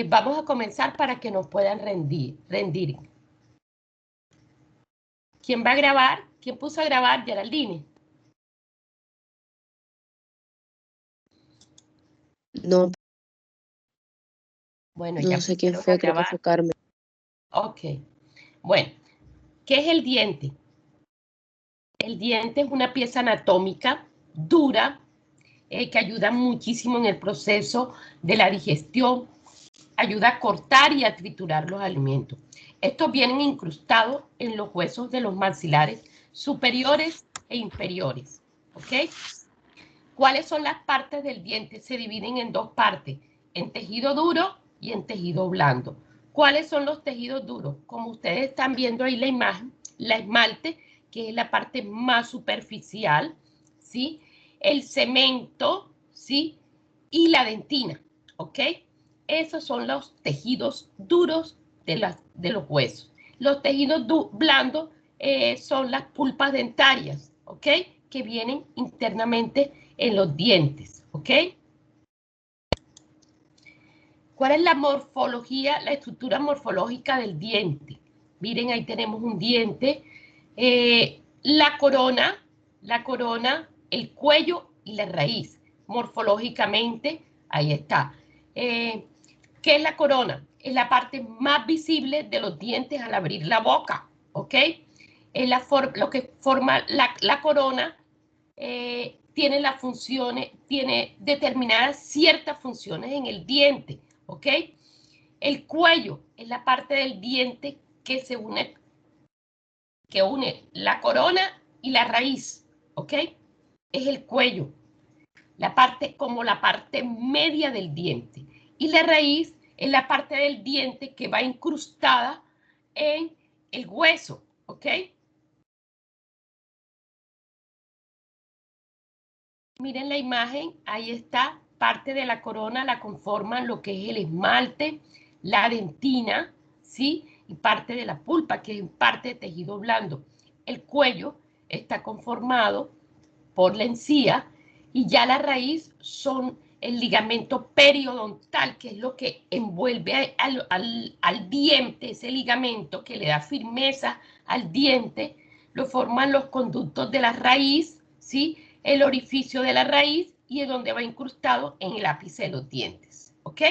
Vamos a comenzar para que nos puedan rendir. ¿Quién va a grabar? ¿Quién puso a grabar? Geraldine. No, Bueno, no ya sé quién pusieron fue, a creo que grabar. fue Carmen. Ok. Bueno, ¿qué es el diente? El diente es una pieza anatómica dura que ayuda muchísimo en el proceso de la digestión, ayuda a cortar y a triturar los alimentos. Estos vienen incrustados en los huesos de los maxilares superiores e inferiores. ¿Ok? ¿Cuáles son las partes del diente? Se dividen en dos partes, en tejido duro y en tejido blando. ¿Cuáles son los tejidos duros? Como ustedes están viendo ahí la imagen, la esmalte, que es la parte más superficial, ¿sí? El cemento, ¿sí? Y la dentina, ¿ok? Esos son los tejidos duros de los huesos. Los tejidos blandos son las pulpas dentarias, ¿ok? Que vienen internamente en los dientes, ¿ok? ¿Cuál es la morfología, la estructura morfológica del diente? Miren, ahí tenemos un diente, la corona, el cuello y la raíz. Morfológicamente, ahí está. ¿Qué es la corona? Es la parte más visible de los dientes al abrir la boca, ¿ok? Es lo que forma la corona. Tiene las funciones, tiene determinadas ciertas funciones en el diente, ¿ok? El cuello es la parte del diente que une la corona y la raíz, ¿ok? Es el cuello, como la parte media del diente. Y la raíz es la parte del diente que va incrustada en el hueso, ¿ok? Miren la imagen, ahí está, parte de la corona la conforman lo que es el esmalte, la dentina, ¿sí? Y parte de la pulpa, que es parte de tejido blando. El cuello está conformado por la encía y ya la raíz son el ligamento periodontal, que es lo que envuelve al diente, ese ligamento que le da firmeza al diente, lo forman los conductos de la raíz, ¿sí? El orificio de la raíz y es donde va incrustado en el ápice de los dientes, ¿ok?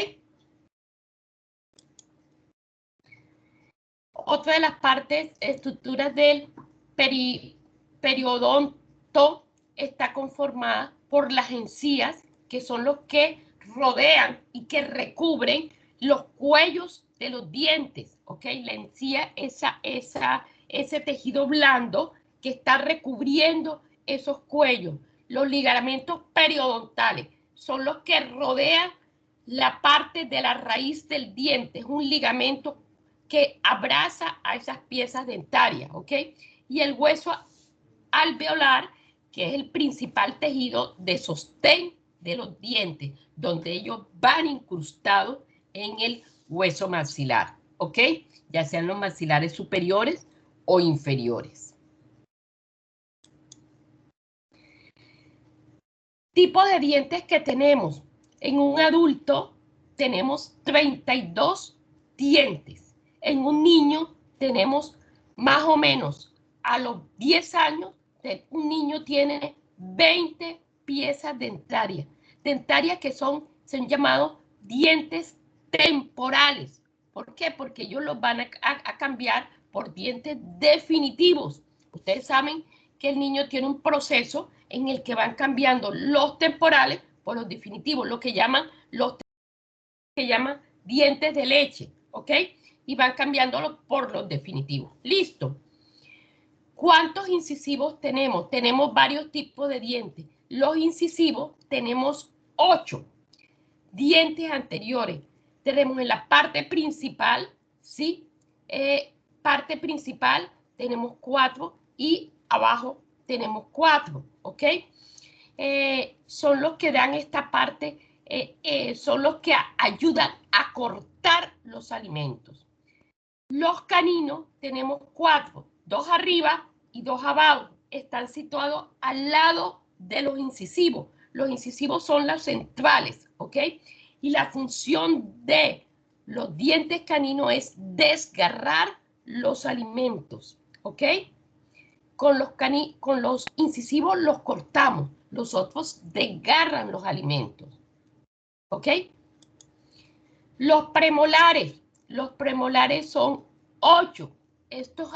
Otra de las partes, estructuras del periodonto está conformada por las encías, que son los que rodean y que recubren los cuellos de los dientes, ¿ok? La encía, ese tejido blando que está recubriendo esos cuellos. Los ligamentos periodontales son los que rodean la parte de la raíz del diente. Es un ligamento que abraza a esas piezas dentarias, ¿ok? Y el hueso alveolar, que es el principal tejido de sostén de los dientes, donde ellos van incrustados en el hueso maxilar, ¿ok? Ya sean los maxilares superiores o inferiores. Tipo de dientes que tenemos. En un adulto tenemos 32 dientes. En un niño tenemos más o menos a los 10 años, un niño tiene 20 piezas dentarias. Dentarias que son llamados dientes temporales. ¿Por qué? Porque ellos los van a cambiar por dientes definitivos. Ustedes saben que el niño tiene un proceso en el que van cambiando los temporales por los definitivos, lo que llaman dientes de leche, ¿ok? Y van cambiándolos por los definitivos. Listo. ¿Cuántos incisivos tenemos? Tenemos varios tipos de dientes. Los incisivos tenemos 8 dientes anteriores. Tenemos en la parte principal, ¿sí? Parte principal tenemos 4 y abajo tenemos 4, ¿ok? Son los que dan esta parte, son los que ayudan a cortar los alimentos. Los caninos tenemos 4, 2 arriba y 2 abajo. Están situados al lado de los incisivos. Los incisivos son los centrales, ¿ok? y la función de los dientes caninos es desgarrar los alimentos, ¿ok? Con los incisivos los cortamos, los otros desgarran los alimentos, ¿ok? Los premolares son 8, estos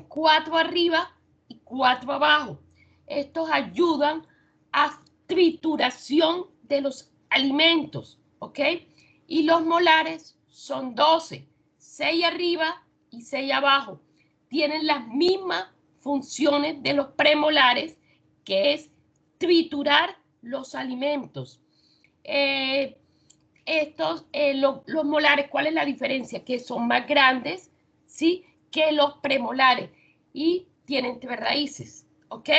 4 arriba y 4 abajo. Estos ayudan a trituración de los alimentos, ¿ok? Y los molares son 12, 6 arriba y 6 abajo. Tienen las mismas funciones de los premolares, que es triturar los alimentos. Los molares, ¿cuál es la diferencia? Que son más grandes, ¿sí?, que los premolares y tienen 3 raíces, ¿ok?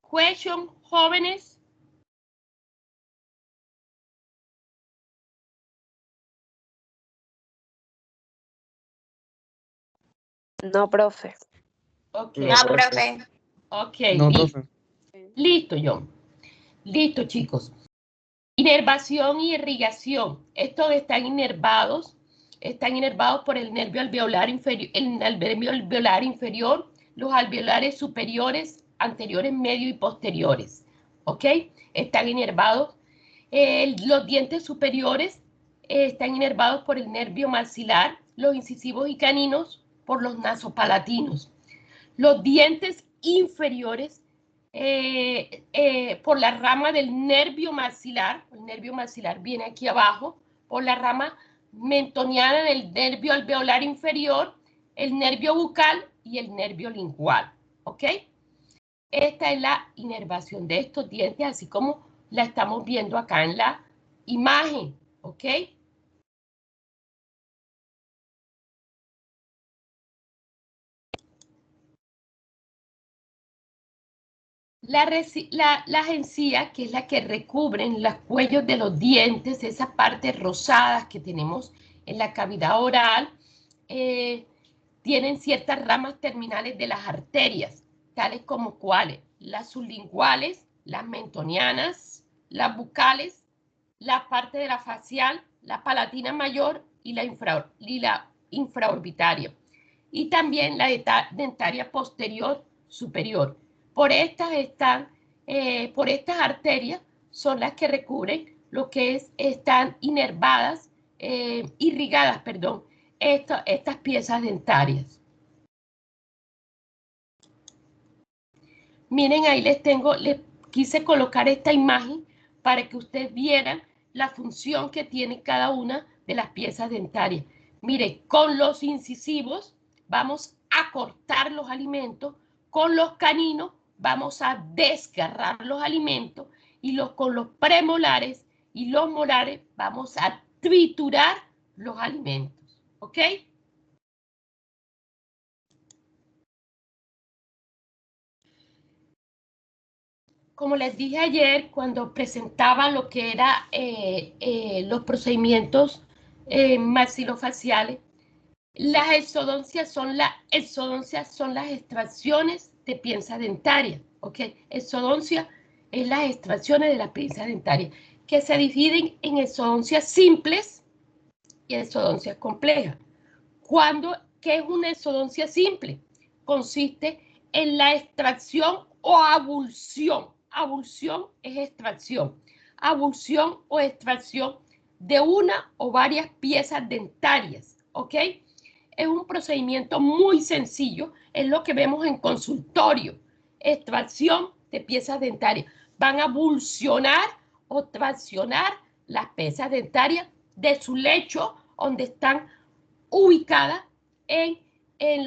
Question, jóvenes. No, profe. Ok. No, profe. Ok, No, listo. profe. Listo, John. Listo, chicos. Inervación y irrigación. Estos están inervados por el nervio alveolar inferior, los alveolares superiores, anteriores, medio y posteriores. ¿Ok? Están inervados. Los dientes superiores están inervados por el nervio maxilar, los incisivos y caninos por los nasopalatinos. Los dientes inferiores por la rama del nervio maxilar, el nervio maxilar viene aquí abajo, por la rama mentoniana del nervio alveolar inferior, el nervio bucal y el nervio lingual, ¿ok? Esta es la inervación de estos dientes, así como la estamos viendo acá en la imagen, ¿ok? Las encías, que es la que recubren los cuellos de los dientes, esas partes rosadas que tenemos en la cavidad oral, tienen ciertas ramas terminales de las arterias, tales como cuáles: las sublinguales, las mentonianas, las bucales, la parte de la facial, la palatina mayor y la infraorbitaria. Y también la dentaria posterior superior. Por estas arterias son las que recubren lo que están irrigadas, estas piezas dentarias. Miren, ahí les quise colocar esta imagen para que ustedes vieran la función que tiene cada una de las piezas dentarias. Mire, con los incisivos vamos a cortar los alimentos, con los caninos vamos a desgarrar los alimentos y con los premolares y los molares vamos a triturar los alimentos, ¿ok? Como les dije ayer, cuando presentaba lo que eran los procedimientos maxilofaciales, las exodoncias son las extracciones de piezas dentarias, ¿ok? Exodoncia es las extracciones de las piezas dentarias, que se dividen en exodoncias simples y exodoncias complejas. ¿Qué es una exodoncia simple? Consiste en la extracción o abulsión. Abulsión es extracción. Abulsión o extracción de una o varias piezas dentarias, ¿ok? Es un procedimiento muy sencillo, es lo que vemos en consultorio. Extracción de piezas dentarias. Van a abulsionar o traccionar las piezas dentarias de su lecho, donde están ubicadas en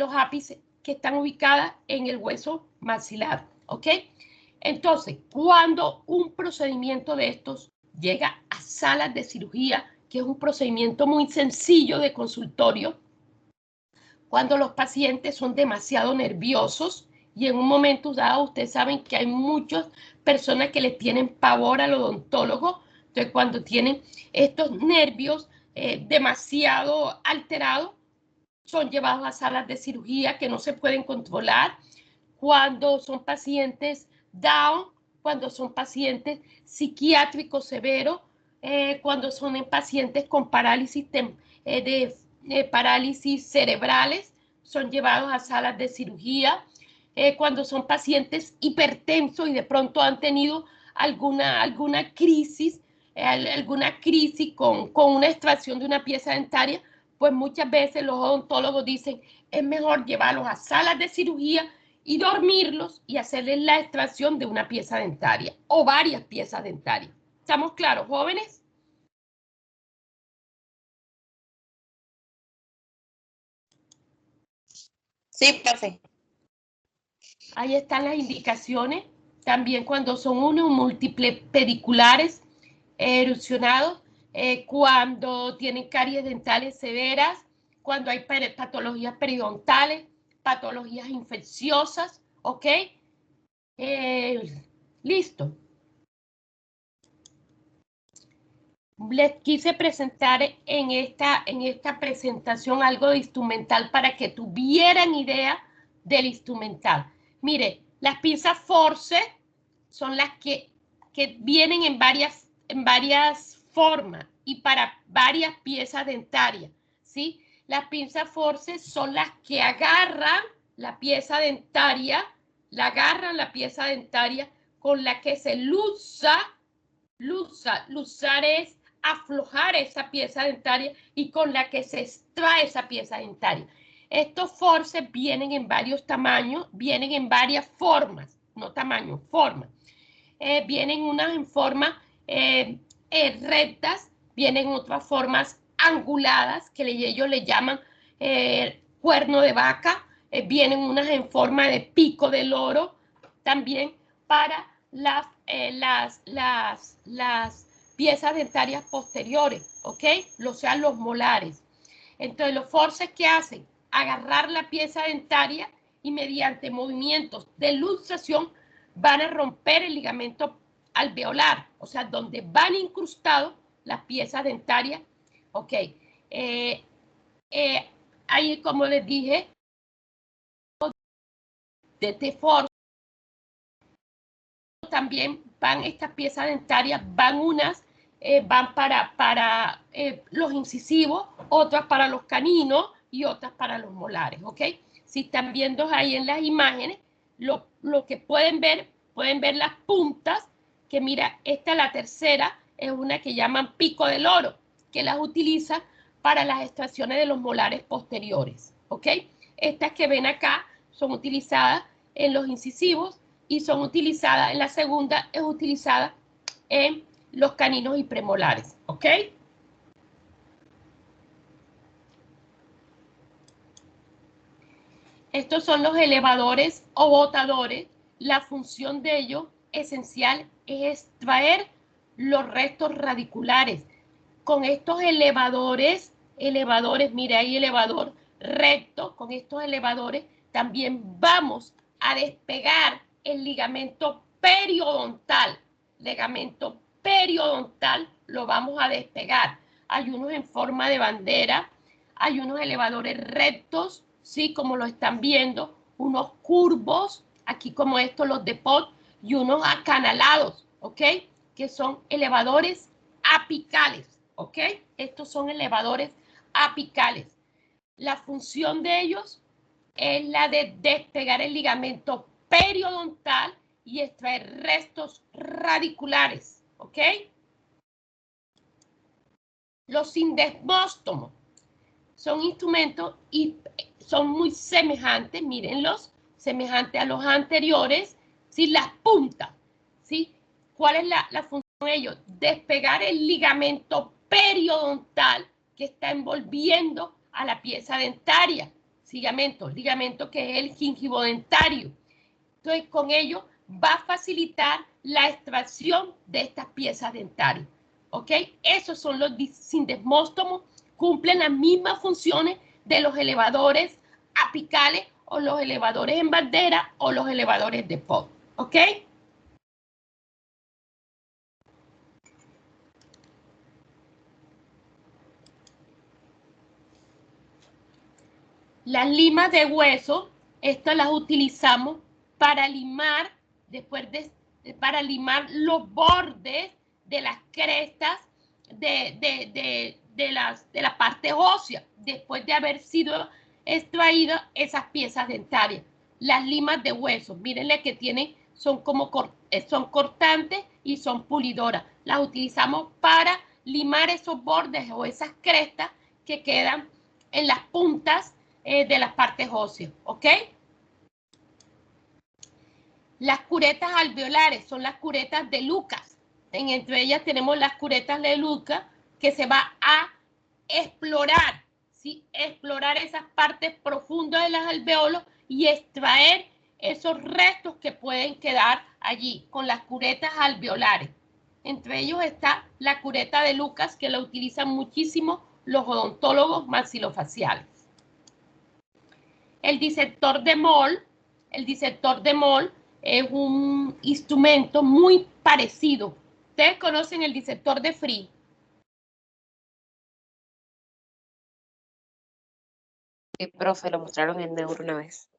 los ápices que están ubicadas en el hueso maxilar, ¿ok? Entonces, cuando un procedimiento de estos llega a salas de cirugía, que es un procedimiento muy sencillo de consultorio, cuando los pacientes son demasiado nerviosos y en un momento dado, ustedes saben que hay muchas personas que le tienen pavor al odontólogo, entonces cuando tienen estos nervios demasiado alterados, son llevados a salas de cirugía que no se pueden controlar. Cuando son pacientes Down, cuando son pacientes psiquiátricos severos, cuando son en pacientes con parálisis parálisis cerebrales, son llevados a salas de cirugía. Cuando son pacientes hipertensos y de pronto han tenido alguna crisis con una extracción de una pieza dentaria, pues muchas veces los odontólogos dicen, es mejor llevarlos a salas de cirugía y dormirlos y hacerles la extracción de una pieza dentaria o varias piezas dentarias. ¿Estamos claros, jóvenes? Sí, profe. Ahí están las indicaciones. También cuando son uno o múltiples pediculares erosionados, cuando tienen caries dentales severas, cuando hay patologías periodontales, patologías infecciosas, ¿ok? Listo. Les quise presentar en esta presentación algo de instrumental para que tuvieran idea del instrumental. Mire, las pinzas Force son las que vienen en varias formas y para varias piezas dentarias, ¿sí? Las pinzas Force son las que agarran la pieza dentaria, con la que se luzar es aflojar esa pieza dentaria y con la que se extrae esa pieza dentaria. Estos forceps vienen en varios tamaños, vienen en varias formas, no tamaños, formas. Vienen unas en formas rectas, vienen otras formas anguladas, que ellos le llaman cuerno de vaca, vienen unas en forma de pico de loro, también para las piezas dentarias posteriores, ¿ok? O sea, los molares. Entonces, los forceps, ¿qué hacen? Agarrar la pieza dentaria y mediante movimientos de luxación van a romper el ligamento alveolar, o sea, donde van incrustados las piezas dentarias, ¿ok? Ahí, como les dije, de T-Force también van estas piezas dentarias, van para los incisivos, otras para los caninos y otras para los molares, ¿ok? Si están viendo ahí en las imágenes, lo que pueden ver las puntas, que mira, esta la tercera es una que llaman pico del oro, que las utiliza para las extracciones de los molares posteriores, ¿ok? Estas que ven acá son utilizadas en los incisivos y son utilizadas, en la segunda es utilizada en los caninos y premolares, ¿ok? Estos son los elevadores o botadores. La función de ellos esencial es extraer los restos radiculares. Con estos elevadores, mire, hay elevador recto, con estos elevadores también vamos a despegar el ligamento periodontal. Lo vamos a despegar. Hay unos en forma de bandera, hay unos elevadores rectos, ¿sí? Como lo están viendo, unos curvos, aquí como estos, los de pot, y unos acanalados, ¿ok? Que son elevadores apicales, ¿ok? Estos son elevadores apicales. La función de ellos es la de despegar el ligamento periodontal y extraer restos radiculares, ¿ok? Los sindesmóstomos son instrumentos y son muy semejantes, mírenlos, semejantes a los anteriores, ¿sí? Las puntas, ¿sí? ¿Cuál es la función de ellos? Despegar el ligamento periodontal que está envolviendo a la pieza dentaria, ligamento que es el gingivodentario. Entonces, con ello va a facilitar la extracción de estas piezas dentarias, ¿ok? Esos son los sindesmóstomos, cumplen las mismas funciones de los elevadores apicales o los elevadores en bandera o los elevadores de pot, ¿ok? Las limas de hueso, estas las utilizamos para limar, después de para limar los bordes de las crestas de la parte ósea, después de haber sido extraídas esas piezas dentarias. Las limas de hueso, mírenle que tienen, son cortantes y son pulidoras. Las utilizamos para limar esos bordes o esas crestas que quedan en las puntas de las partes óseas, ¿ok? Las curetas alveolares son las curetas de Lucas. Entre ellas tenemos las curetas de Lucas, que se va a explorar, ¿sí? Explorar esas partes profundas de los alveolos y extraer esos restos que pueden quedar allí con las curetas alveolares. Entre ellos está la cureta de Lucas, que la utilizan muchísimo los odontólogos maxilofaciales. El disector de Moll es un instrumento muy parecido. ¿Ustedes conocen el disector de Free? Sí, profe, lo mostraron en Neuro una vez.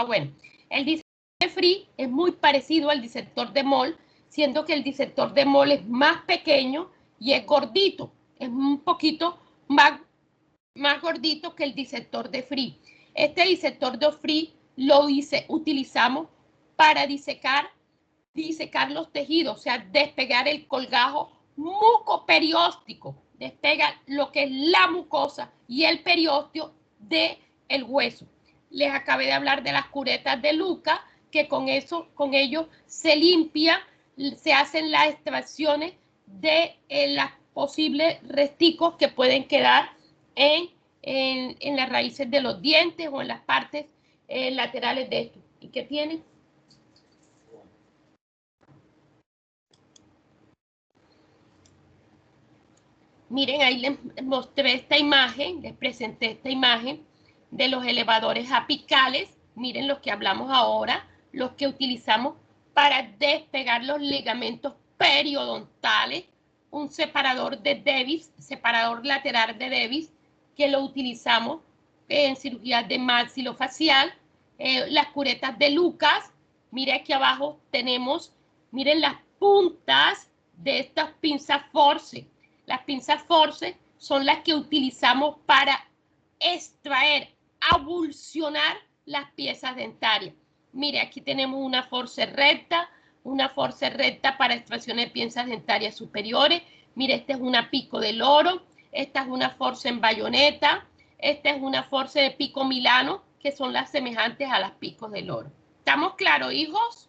Bueno, el disector de Free es muy parecido al disector de Moll, siendo que el disector de Moll es más pequeño y es gordito. Es un poquito más gordito que el disector de Free. Este disector de Free lo utilizamos para disecar los tejidos, o sea, despegar el colgajo mucoperióstico, despega lo que es la mucosa y el periósteo del hueso. Les acabé de hablar de las curetas de Lucas, que con ellos se limpia, se hacen las extracciones de las posibles resticos que pueden quedar en las raíces de los dientes o en las partes laterales de esto. ¿Y qué tienen? Miren, ahí les mostré esta imagen, les presenté esta imagen de los elevadores apicales. Miren los que hablamos ahora, los que utilizamos para despegar los ligamentos periodontales, un separador de Davis, separador lateral de Davis, que lo utilizamos en cirugía de maxilofacial, las curetas de Lucas. Miren aquí abajo tenemos, miren las puntas de estas pinzas force. Las pinzas force son las que utilizamos para extraer, abulsionar las piezas dentarias. Mire, aquí tenemos una force recta para extracción de piezas dentarias superiores. Mire, esta es una pico de loro, esta es una force en bayoneta, esta es una force de pico milano, que son las semejantes a las picos de loro. ¿Estamos claros, hijos?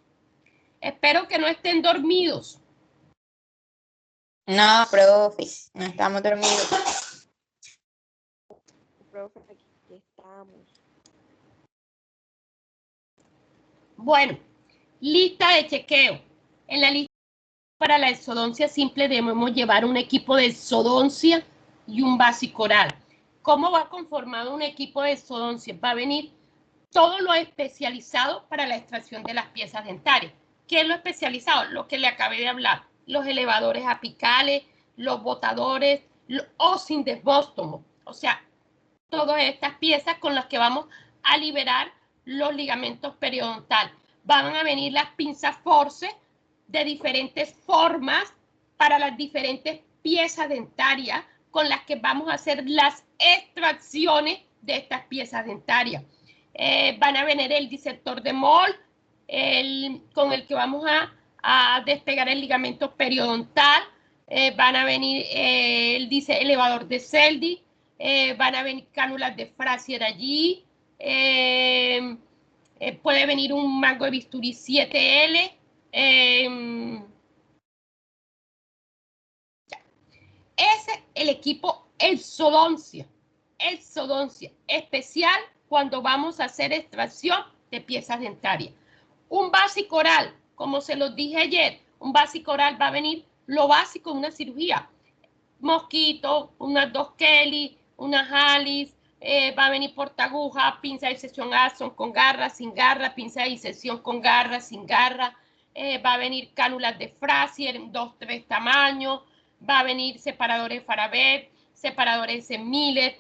Espero que no estén dormidos. No, profe, no estamos dormidos. Profe, aquí estamos. Bueno, lista de chequeo. En la lista para la exodoncia simple debemos llevar un equipo de exodoncia y un básico oral. ¿Cómo va conformado un equipo de exodoncia? Va a venir todo lo especializado para la extracción de las piezas dentarias. ¿Qué es lo especializado? Lo que le acabé de hablar. Los elevadores apicales, los botadores, los osindesbóstomos. O sea, todas estas piezas con las que vamos a liberar los ligamentos periodontales. Van a venir las pinzas force de diferentes formas para las diferentes piezas dentarias con las que vamos a hacer las extracciones de estas piezas dentarias. Van a venir el disector de Moll, con el que vamos a despegar el ligamento periodontal. Van a venir el elevador de Seldy, van a venir cánulas de Frazier allí, puede venir un mango de bisturí 7L. Ese es el equipo exodoncia especial cuando vamos a hacer extracción de piezas dentarias. Un básico oral, como se los dije ayer, un básico oral va a venir lo básico de una cirugía. Mosquito, unas 2 Kelly, unas Alice, va a venir portaguja, pinza de disección Aston con garra, sin garra, pinza de disección con garra, sin garra, va a venir cánulas de Frazier, 2-3 tamaños, va a venir separadores Farabet, separadores en Miller,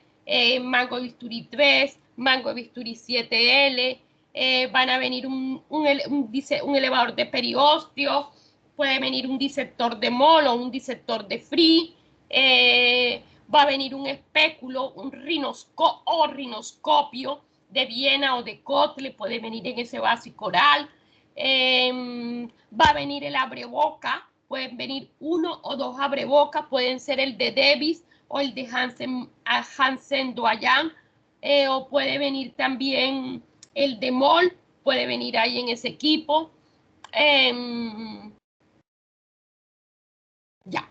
mango de bisturí 3, mango de bisturí 7L, van a venir un elevador de periósteo, puede venir un disector de Moll o un disector de Free, va a venir un espéculo, un rinoscopio de Viena o de Kotle, puede venir en ese básico oral, va a venir el abreboca, pueden venir 1 o 2 abrebocas, pueden ser el de Davis o el de Hansen Doyen, o puede venir también el de Moll, puede venir ahí en ese equipo. Ya.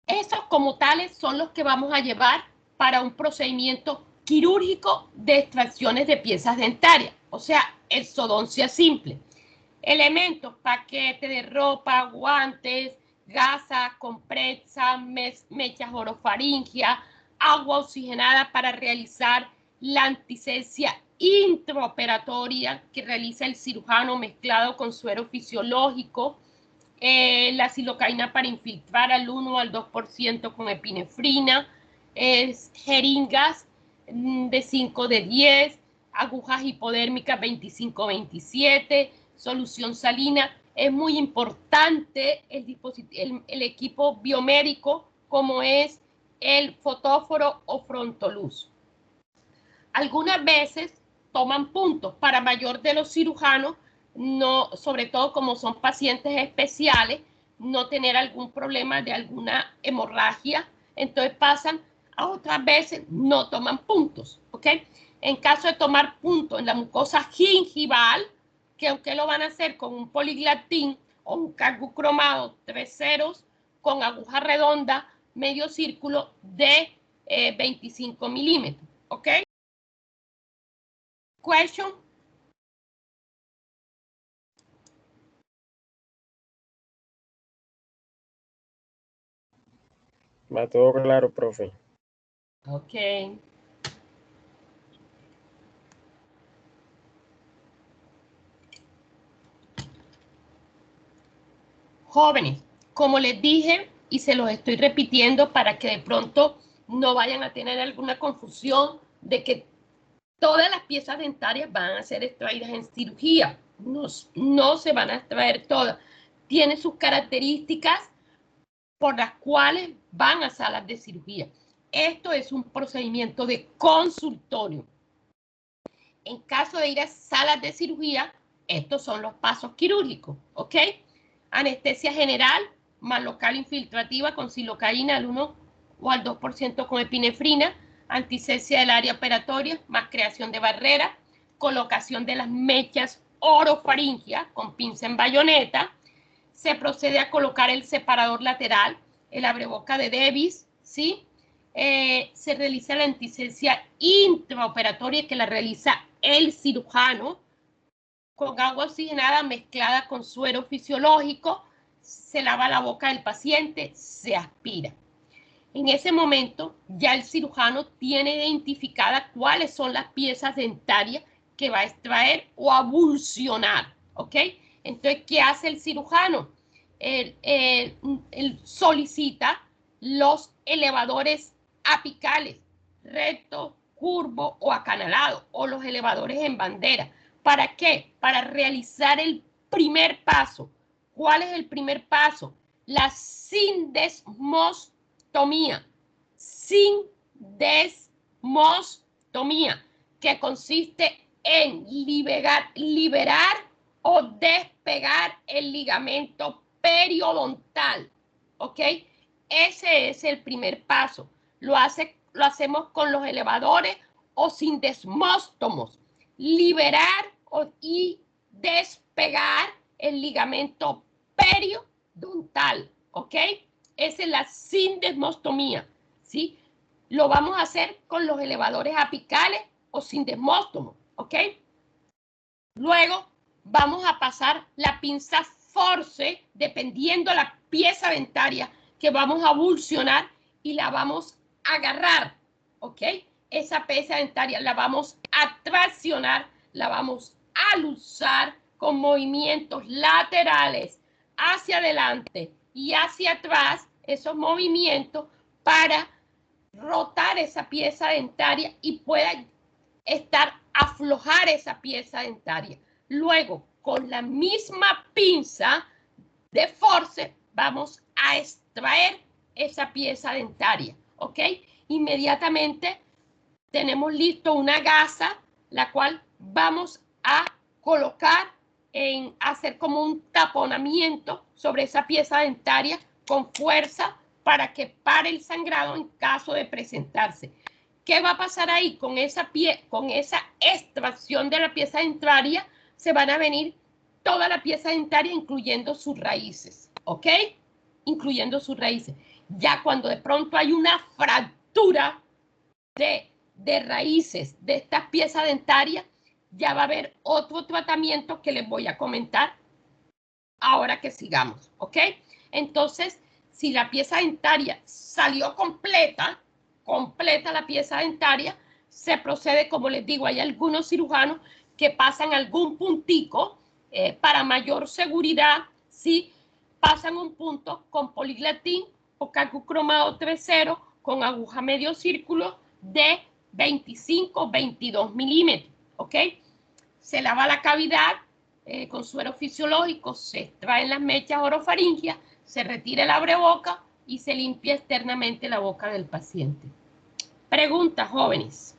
Esos como tales son los que vamos a llevar para un procedimiento quirúrgico de extracciones de piezas dentarias, o sea, exodoncia simple. Elementos, paquete de ropa, guantes, gasa, compresa, mechas orofaringia, agua oxigenada para realizar la antisepsia intraoperatoria que realiza el cirujano mezclado con suero fisiológico, la silocaína para infiltrar al 1 al 2% con epinefrina, jeringas de 5 de 10, agujas hipodérmicas 25-27, solución salina. Es muy importante el equipo biomédico como es el fotóforo o frontoluz. Algunas veces toman puntos para mayor de los cirujanos, no, sobre todo como son pacientes especiales, no tener algún problema de alguna hemorragia, entonces pasan a otras veces, no toman puntos, ¿ok? En caso de tomar puntos en la mucosa gingival, que aunque lo van a hacer con un poliglatín o un carbucromado 3 ceros con aguja redonda, medio círculo de 25 milímetros, ¿ok? Question. Va todo claro, profe. Ok. Jóvenes, como les dije y se los estoy repitiendo para que de pronto no vayan a tener alguna confusión de que todas las piezas dentarias van a ser extraídas en cirugía. No se van a extraer todas. Tiene sus características por las cuales van a salas de cirugía. Esto es un procedimiento de consultorio. En caso de ir a salas de cirugía, estos son los pasos quirúrgicos, ¿ok? Anestesia general, más local infiltrativa con silocaína al 1 o al 2% con epinefrina, antisepsia del área operatoria, más creación de barrera, colocación de las mechas orofaringia con pinza en bayoneta, se procede a colocar el separador lateral, el abreboca de Davis, ¿sí? Se realiza la antisepsia intraoperatoria que la realiza el cirujano con agua oxigenada mezclada con suero fisiológico, se lava la boca del paciente, se aspira. En ese momento ya el cirujano tiene identificadas cuáles son las piezas dentarias que va a extraer o a abulsionar, ¿ok? Entonces, ¿qué hace el cirujano? Él solicita los elevadores apicales, recto, curvo o acanalado, o los elevadores en bandera. ¿Para qué? Para realizar el primer paso. ¿Cuál es el primer paso? La sindesmostomía. Sindesmostomía, que consiste en liberar o despegar el ligamento periodontal, ¿ok? Ese es el primer paso. Lo hacemos con los elevadores o sindesmóstomos. Liberar y despegar el ligamento periodontal, ¿ok? Esa es la sindesmostomía, ¿sí? Lo vamos a hacer con los elevadores apicales o sindesmóstomos, ¿ok? Luego vamos a pasar la pinza force, dependiendo la pieza dentaria que vamos a abulsionar y la vamos a agarrar, ¿ok? Esa pieza dentaria la vamos a traccionar, la vamos a luzar con movimientos laterales hacia adelante y hacia atrás, esos movimientos para rotar esa pieza dentaria y pueda estar aflojar esa pieza dentaria. Luego, con la misma pinza de forceps, vamos a extraer esa pieza dentaria, ¿ok? Inmediatamente tenemos listo una gasa, la cual vamos a colocar hacer como un taponamiento sobre esa pieza dentaria con fuerza para que pare el sangrado en caso de presentarse. ¿Qué va a pasar ahí? Con esa extracción de la pieza dentaria se van a venir toda la pieza dentaria, incluyendo sus raíces, ¿ok? Incluyendo sus raíces. Ya cuando de pronto hay una fractura de raíces de estas piezas dentarias, ya va a haber otro tratamiento que les voy a comentar ahora que sigamos, ¿ok? Entonces, si la pieza dentaria salió completa la pieza dentaria, se procede, como les digo, hay algunos cirujanos que pasan algún puntico para mayor seguridad, ¿sí? Pasan un punto con poliglatín o calco cromado 3.0 con aguja medio círculo de 25 22 milímetros, ¿ok? Se lava la cavidad con suero fisiológico, se extraen las mechas orofaringias, se retira el abreboca y se limpia externamente la boca del paciente. Preguntas, jóvenes.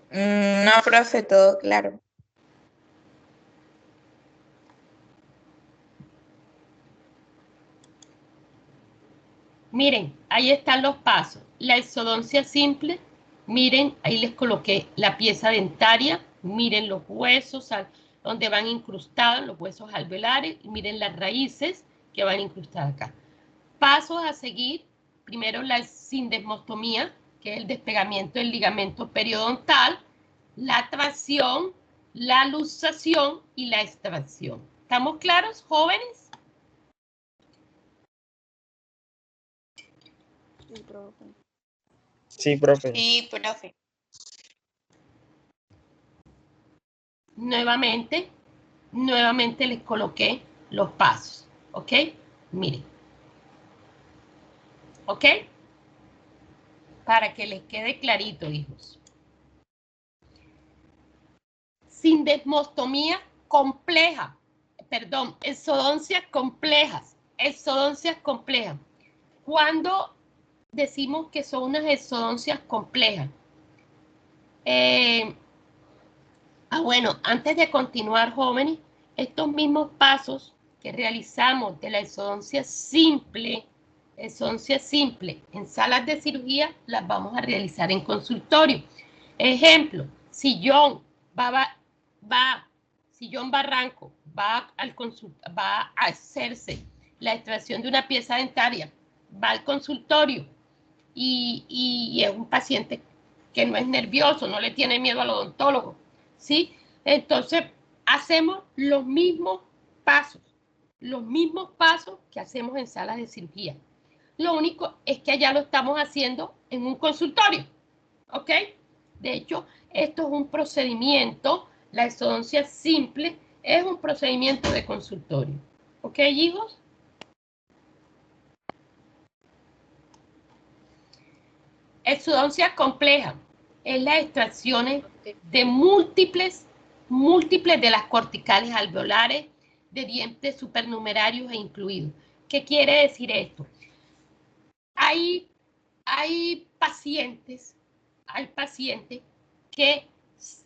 No, profe, todo claro. Miren, ahí están los pasos. La exodoncia simple, miren, ahí les coloqué la pieza dentaria, miren los huesos donde van incrustados, los huesos alveolares, y miren las raíces que van incrustadas acá. Pasos a seguir, primero la sindesmostomía, que es el despegamiento del ligamento periodontal, la tracción, la luxación y la extracción. ¿Estamos claros, jóvenes? Sí, profe. Sí, profe. Sí, profe. Nuevamente les coloqué los pasos, ¿ok? Miren, ¿ok? Para que les quede clarito, hijos. Sindesmostomía compleja, perdón, exodoncias complejas, ¿Cuándo decimos que son unas exodoncias complejas? Bueno, antes de continuar, jóvenes, estos mismos pasos que realizamos de la exodoncia simple en salas de cirugía, las vamos a realizar en consultorio. Ejemplo, si John Barranco va a hacerse la extracción de una pieza dentaria, va al consultorio y es un paciente que no es nervioso, no le tiene miedo al odontólogo, ¿sí? Entonces, hacemos los mismos pasos que hacemos en salas de cirugía. Lo único es que allá lo estamos haciendo en un consultorio, ¿ok? De hecho, esto es un procedimiento, la exodoncia simple es un procedimiento de consultorio, ¿ok, hijos? Exodoncia compleja es las extracciones de múltiples de las corticales alveolares, de dientes supernumerarios e incluidos. ¿Qué quiere decir esto? Hay pacientes que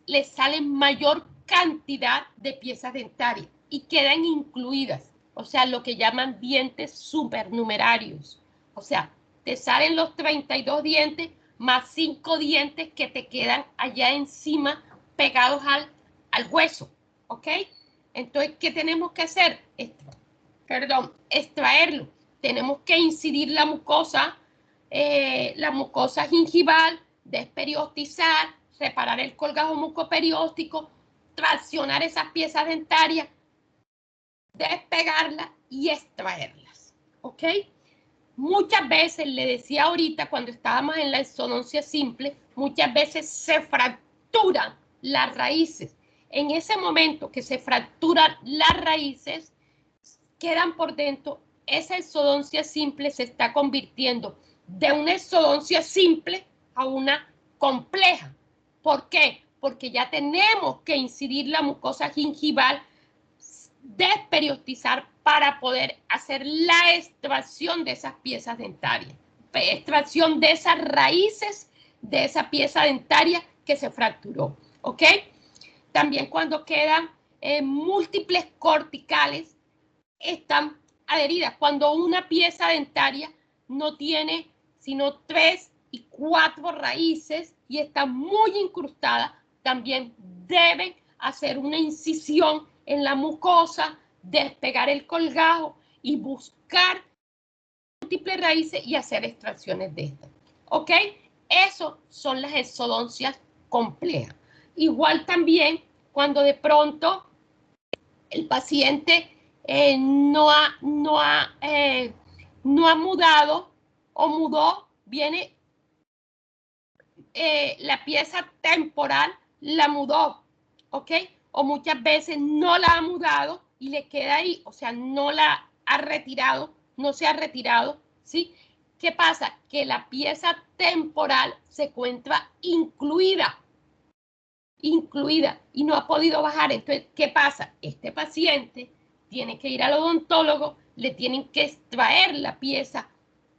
les salen mayor cantidad de piezas dentarias y quedan incluidas, o sea, lo que llaman dientes supernumerarios. O sea, te salen los 32 dientes más 5 dientes que te quedan allá encima pegados al hueso, ¿ok? Entonces, ¿qué tenemos que hacer? Extraerlo. Tenemos que incidir la mucosa gingival, desperiostizar, reparar el colgajo mucoperióstico, traccionar esas piezas dentarias, despegarlas y extraerlas, ¿ok? Muchas veces, le decía ahorita cuando estábamos en la exodoncia simple, muchas veces se fracturan las raíces. En ese momento que se fracturan las raíces, quedan por dentro esa exodoncia simple se está convirtiendo de una exodoncia simple a una compleja. ¿Por qué? Porque ya tenemos que incidir la mucosa gingival, desperiostizar para poder hacer la extracción de esas piezas dentarias, extracción de esas raíces de esa pieza dentaria que se fracturó, ¿ok? También cuando quedan múltiples corticales están adheridas. Cuando una pieza dentaria no tiene sino 3 y 4 raíces y está muy incrustada, también deben hacer una incisión en la mucosa, despegar el colgajo y buscar múltiples raíces y hacer extracciones de estas. ¿Ok? Eso son las exodoncias complejas. Igual también cuando de pronto el paciente no ha mudado o mudó, viene la pieza temporal, la mudó, ¿ok? O muchas veces no la ha mudado y le queda ahí, o sea, no la ha retirado, no se ha retirado, ¿sí? ¿Qué pasa? Que la pieza temporal se encuentra incluida y no ha podido bajar. Entonces, ¿qué pasa? Este paciente tiene que ir al odontólogo, le tienen que extraer la pieza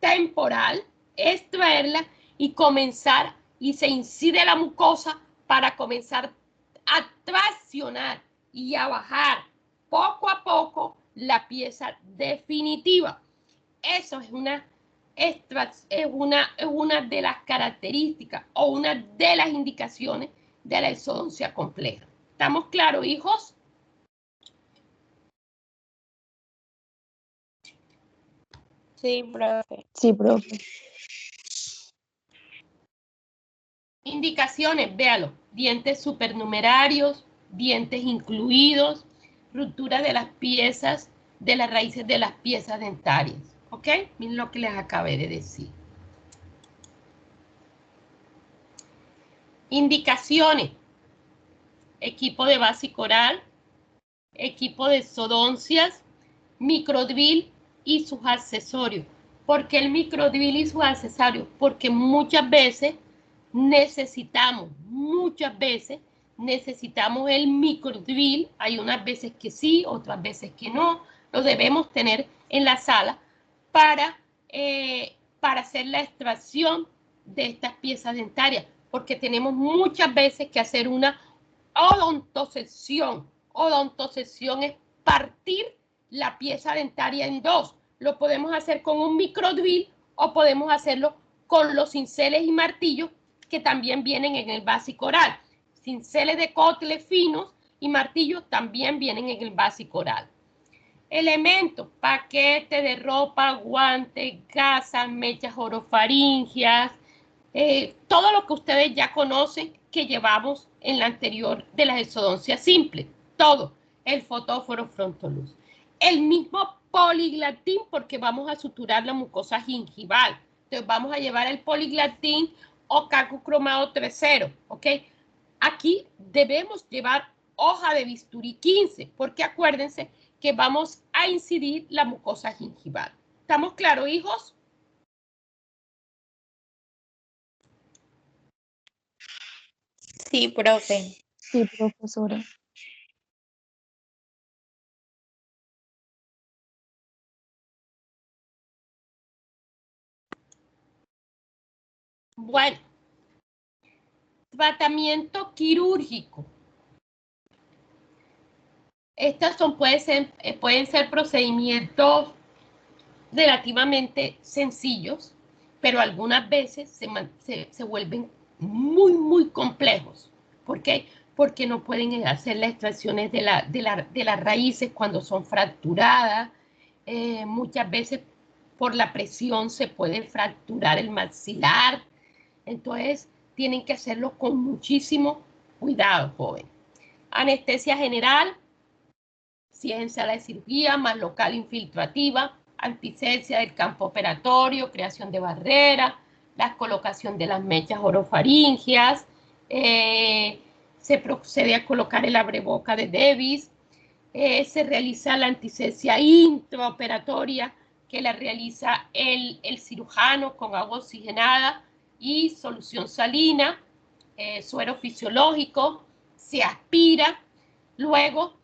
temporal, extraerla y comenzar, y se incide la mucosa para comenzar a traccionar y a bajar poco a poco la pieza definitiva. Eso es una de las características o una de las indicaciones de la exodoncia compleja. ¿Estamos claros, hijos? Sí, profe. Sí, profe. Indicaciones, véalo. Dientes supernumerarios, dientes incluidos, ruptura de las piezas, de las raíces de las piezas dentarias. ¿Ok? Miren lo que les acabé de decir. Indicaciones. Equipo de básico oral, equipo de exodoncias, microdrill y sus accesorios. ¿Por qué el microdrill y sus accesorios? Porque muchas veces necesitamos el microdrill. Hay unas veces que sí, otras veces que no. Lo debemos tener en la sala para hacer la extracción de estas piezas dentarias, porque tenemos muchas veces que hacer una odontosección. Odontosección es partir la pieza dentaria en dos. Lo podemos hacer con un microdrill o podemos hacerlo con los cinceles y martillos que también vienen en el básico oral. Cinceles de cotle finos y martillos también vienen en el básico oral. Elementos: paquete de ropa, guantes, gasas, mechas orofaringias, todo lo que ustedes ya conocen que llevamos en la anterior de las exodoncias simples. Todo. El fotóforo frontoluz. El mismo poliglatín, porque vamos a suturar la mucosa gingival. Entonces vamos a llevar el poliglatín o caco cromado 3.0, ¿ok? Aquí debemos llevar hoja de bisturí 15, porque acuérdense que vamos a incidir la mucosa gingival. ¿Estamos claros, hijos? Sí, profe. Sí, profesora. Bueno, tratamiento quirúrgico. Estos pueden ser procedimientos relativamente sencillos, pero algunas veces se vuelven muy complejos. ¿Por qué? Porque no pueden hacer las extracciones de las raíces cuando son fracturadas. Muchas veces por la presión se puede fracturar el maxilar. Entonces tienen que hacerlo con muchísimo cuidado, joven. Anestesia general, si es en sala de cirugía, más local infiltrativa, antisepsia del campo operatorio, creación de barrera, la colocación de las mechas orofaringias, se procede a colocar el abreboca de Davis, se realiza la antisepsia intraoperatoria, que la realiza el cirujano con agua oxigenada y solución salina, suero fisiológico, se aspira, luego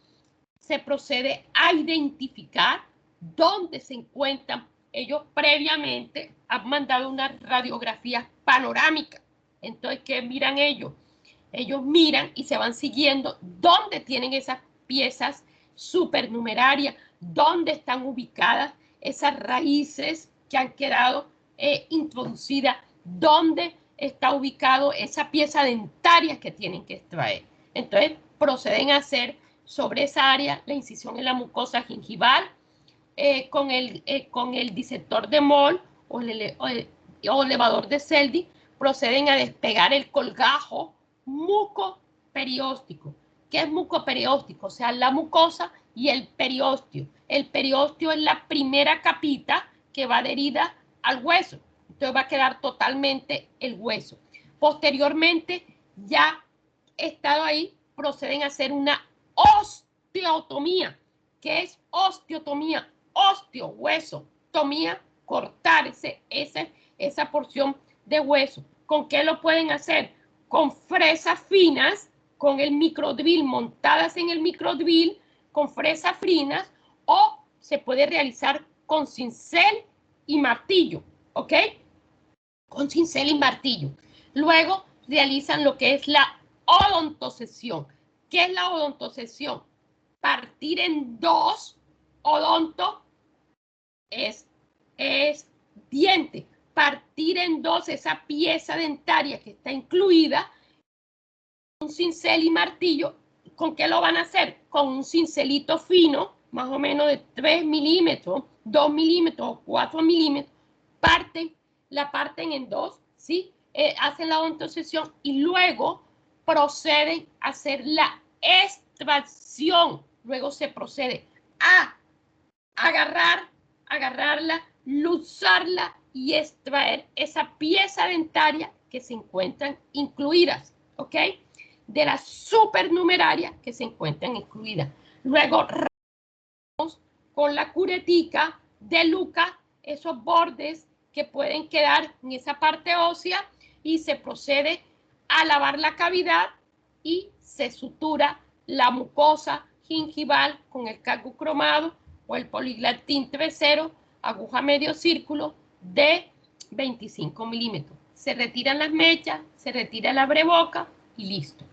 se procede a identificar dónde se encuentran. Ellos previamente han mandado una radiografía panorámica. Entonces, ¿qué miran ellos? Ellos miran y se van siguiendo dónde tienen esas piezas supernumerarias, dónde están ubicadas esas raíces que han quedado introducidas, dónde está ubicado esa pieza dentaria que tienen que extraer. Entonces, proceden a hacer sobre esa área la incisión en la mucosa gingival con el disector de Moll o elevador de Seldi, proceden a despegar el colgajo mucoperióstico. ¿Qué es mucoperióstico? O sea, la mucosa y el periósteo. El periósteo es la primera capita que va adherida al hueso. Entonces va a quedar totalmente el hueso. Posteriormente, ya estado ahí, proceden a hacer una osteotomía. ¿Qué es osteotomía? Osteo, hueso, tomía, cortar esa porción de hueso. ¿Con qué lo pueden hacer? Con fresas finas, con el microdrill, montadas en el microdrill, con fresas finas, o se puede realizar con cincel y martillo, ¿ok? Con cincel y martillo. Luego realizan lo que es la odontosección. ¿Qué es la odontosección? Partir en dos, odonto es diente. Partir en dos esa pieza dentaria que está incluida, un cincel y martillo. ¿Con qué lo van a hacer? Con un cincelito fino, más o menos de 3 milímetros, 2 milímetros o 4 milímetros, la parten en dos, ¿sí? Hacen la odontosección y luego proceden a hacer la extracción. Luego se procede a agarrarla, luxarla y extraer esa pieza dentaria que se encuentran incluidas, ¿ok? De las supernumerarias que se encuentran incluidas. Luego, con la curetica de Luca, esos bordes que pueden quedar en esa parte ósea y se procede a lavar la cavidad y se sutura la mucosa gingival con el calco cromado o el Poliglatin 3.0, aguja medio círculo de 25 milímetros. Se retiran las mechas, se retira la abreboca y listo.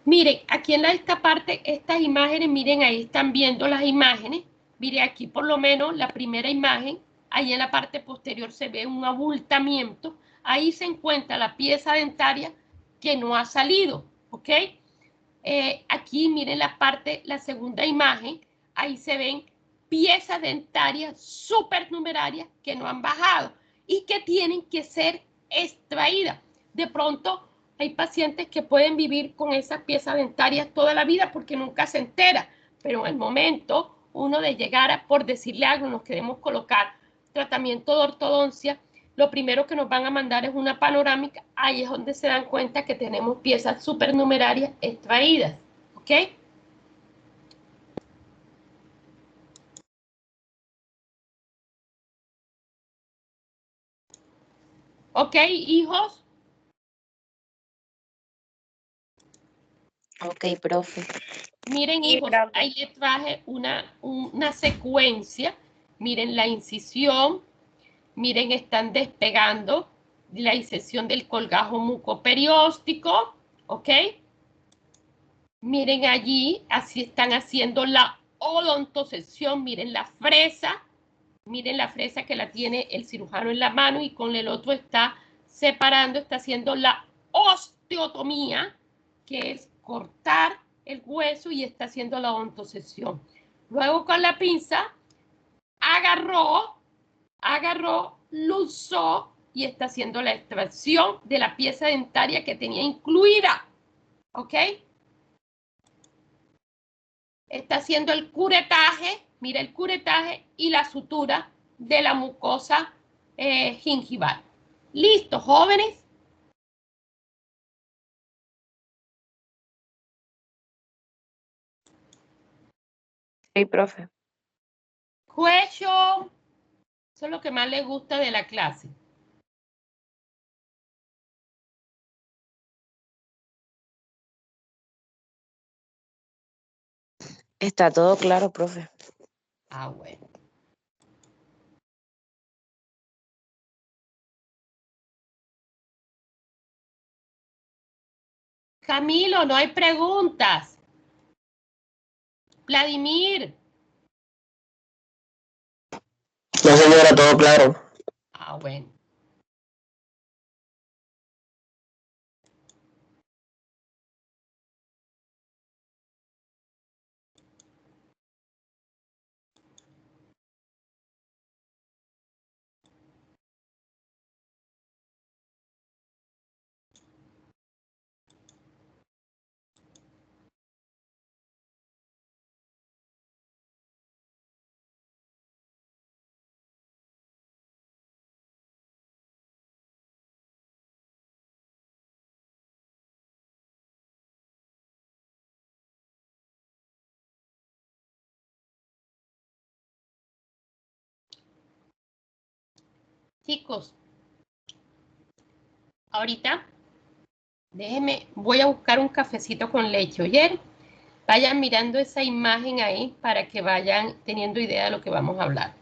Miren, aquí en esta parte, estas imágenes, miren, ahí están viendo las imágenes. Miren, aquí por lo menos la primera imagen, ahí en la parte posterior se ve un abultamiento. Ahí se encuentra la pieza dentaria que no ha salido, ¿ok? Aquí miren la segunda imagen, ahí se ven piezas dentarias supernumerarias que no han bajado y que tienen que ser extraídas. De pronto hay pacientes que pueden vivir con esas piezas dentarias toda la vida porque nunca se entera, pero en el momento uno de llegar a, por decirle algo, nos queremos colocar tratamiento de ortodoncia, lo primero que nos van a mandar es una panorámica, ahí es donde se dan cuenta que tenemos piezas supernumerarias extraídas, ¿ok? ¿Ok, hijos? Ok, profe. Miren, Sí, hijos, profe. ahí les traje una secuencia. Miren la incisión. Miren, están despegando la incisión del colgajo mucoperióstico, ¿ok? Miren allí, así están haciendo la odontosección. Miren la fresa que la tiene el cirujano en la mano y con el otro está separando, está haciendo la osteotomía, que es cortar el hueso y está haciendo la odontosección. Luego con la pinza agarró, luxó y está haciendo la extracción de la pieza dentaria que tenía incluida. ¿Ok? Está haciendo el curetaje, mira el curetaje y la sutura de la mucosa gingival. ¿Listo, jóvenes? Sí, profe. Question. Eso es lo que más le gusta de la clase. Está todo claro, profe. Ah, bueno. Camilo, no hay preguntas. Vladimir. No, señora, todo claro. Ah, bueno. Chicos, ahorita déjenme, voy a buscar un cafecito con leche, ¿oyeron? Vayan mirando esa imagen ahí para que vayan teniendo idea de lo que vamos a hablar.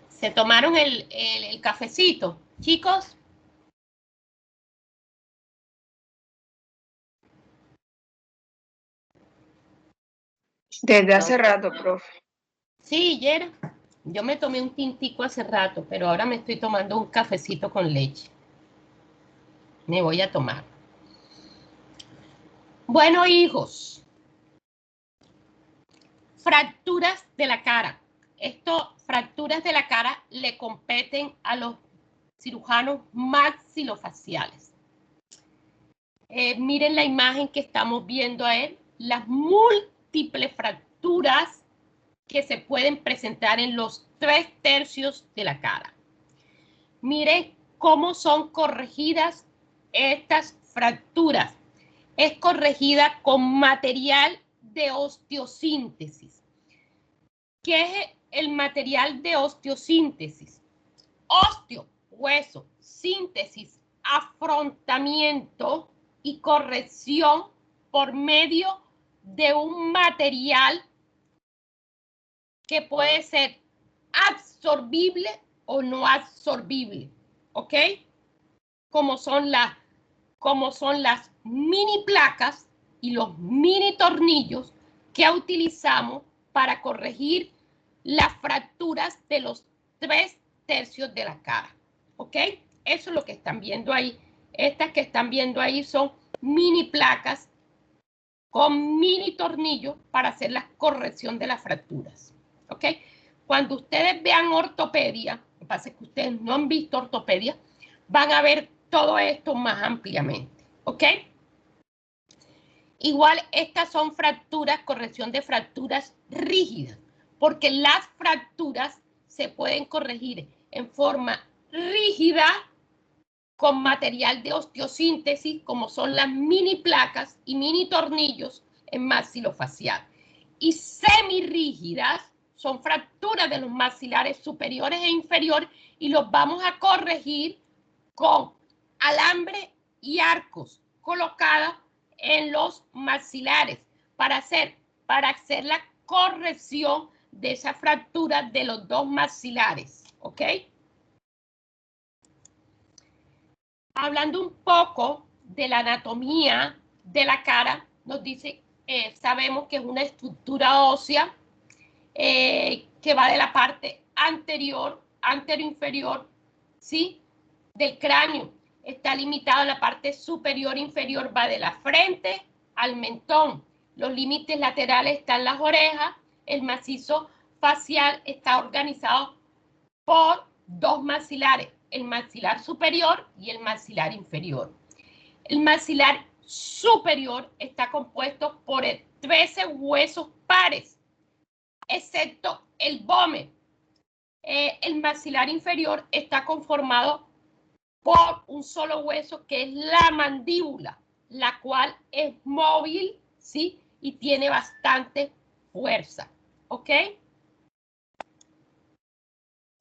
¿Se tomaron el cafecito, chicos? Desde hace rato, profe. Sí, Yera. Yo me tomé un tintico hace rato, pero ahora me estoy tomando un cafecito con leche. Me voy a tomar. Bueno, hijos. Fracturas de la cara. Fracturas de la cara le competen a los cirujanos maxilofaciales. Miren la imagen que estamos viendo ahí, las múltiples fracturas que se pueden presentar en los 3/3 de la cara. Miren cómo son corregidas estas fracturas. es corregida con material de osteosíntesis. ¿Qué es el material de osteosíntesis? Osteo, hueso, síntesis, afrontamiento y corrección por medio de un material que puede ser absorbible o no absorbible, ¿ok? Como son las mini placas y los mini tornillos que utilizamos para corregir las fracturas de los 3/3 de la cara, ¿ok? Eso es lo que están viendo ahí. Estas que están viendo ahí son mini placas con mini tornillos para hacer la corrección de las fracturas, ¿ok? Cuando ustedes vean ortopedia, lo que pasa es que ustedes no han visto ortopedia, van a ver todo esto más ampliamente, ¿ok? Igual estas son fracturas, corrección de fracturas rígidas, porque las fracturas se pueden corregir en forma rígida con material de osteosíntesis, como son las mini placas y mini tornillos en maxilofacial. Y semirrígidas son fracturas de los maxilares superiores e inferiores y los vamos a corregir con alambre y arcos colocados en los maxilares para hacer la corrección de esa fractura de los dos maxilares, ¿ok? Hablando un poco de la anatomía de la cara, nos dice, sabemos que es una estructura ósea que va de la parte anterior-inferior, ¿sí? Del cráneo. Está limitado en la parte superior inferior, va de la frente al mentón. Los límites laterales están las orejas. El macizo facial está organizado por dos maxilares, el maxilar superior y el maxilar inferior. El maxilar superior está compuesto por 13 huesos pares, excepto el vómer. El maxilar inferior está conformado por un solo hueso que es la mandíbula, la cual es móvil, ¿sí? Y tiene bastante fuerza, ¿ok?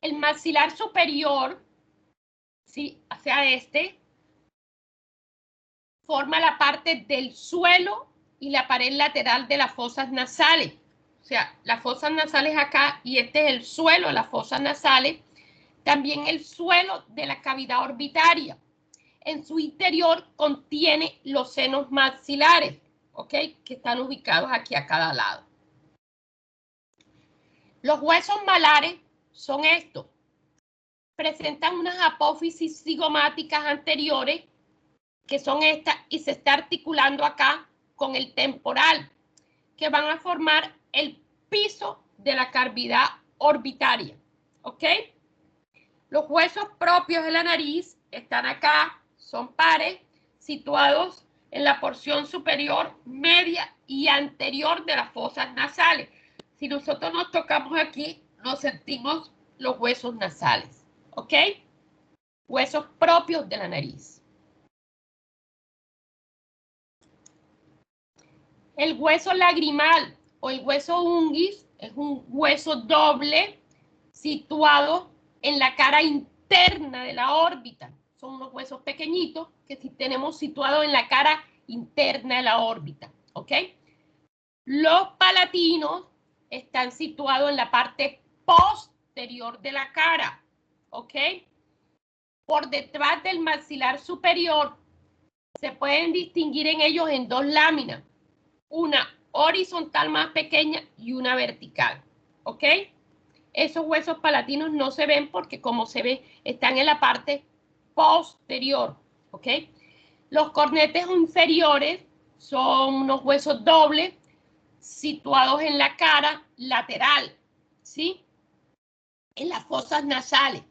El maxilar superior, ¿sí? O sea, forma la parte del suelo y la pared lateral de las fosas nasales. O sea, las fosas nasales acá y este es el suelo de las fosas nasales. También el suelo de la cavidad orbitaria. En su interior contiene los senos maxilares, ¿ok? Que están ubicados aquí a cada lado. Los huesos malares son estos. Presentan unas apófisis cigomáticas anteriores, que son estas, y se está articulando acá con el temporal, que van a formar el piso de la cavidad orbitaria, ¿ok? Los huesos propios de la nariz están acá, son pares, situados en la porción superior, media y anterior de las fosas nasales. Si nosotros nos tocamos aquí, nos sentimos los huesos nasales, ¿ok? Huesos propios de la nariz. El hueso lagrimal o el hueso unguis es un hueso doble situado en la cara interna de la órbita. Son unos huesos pequeñitos que tenemos situados en la cara interna de la órbita, ¿ok? Los palatinos están situados en la parte posterior de la cara, ¿ok? Por detrás del maxilar superior se pueden distinguir en ellos en dos láminas, una horizontal más pequeña y una vertical, ¿ok? Esos huesos palatinos no se ven porque, como se ve, están en la parte posterior, ¿ok? Los cornetes inferiores son unos huesos dobles situados en la cara lateral, ¿sí? En las fosas nasales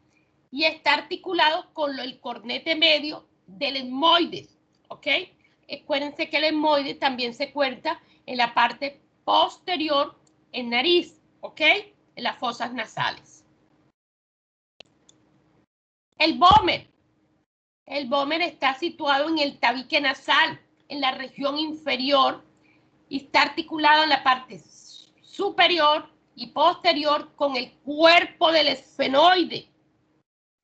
y está articulado con el cornete medio del etmoides, ¿ok? Acuérdense que el etmoides también se cuenta en la parte posterior en nariz, ¿ok? En las fosas nasales. El vómer está situado en el tabique nasal, en la región inferior y está articulado en la parte superior y posterior con el cuerpo del esfenoide.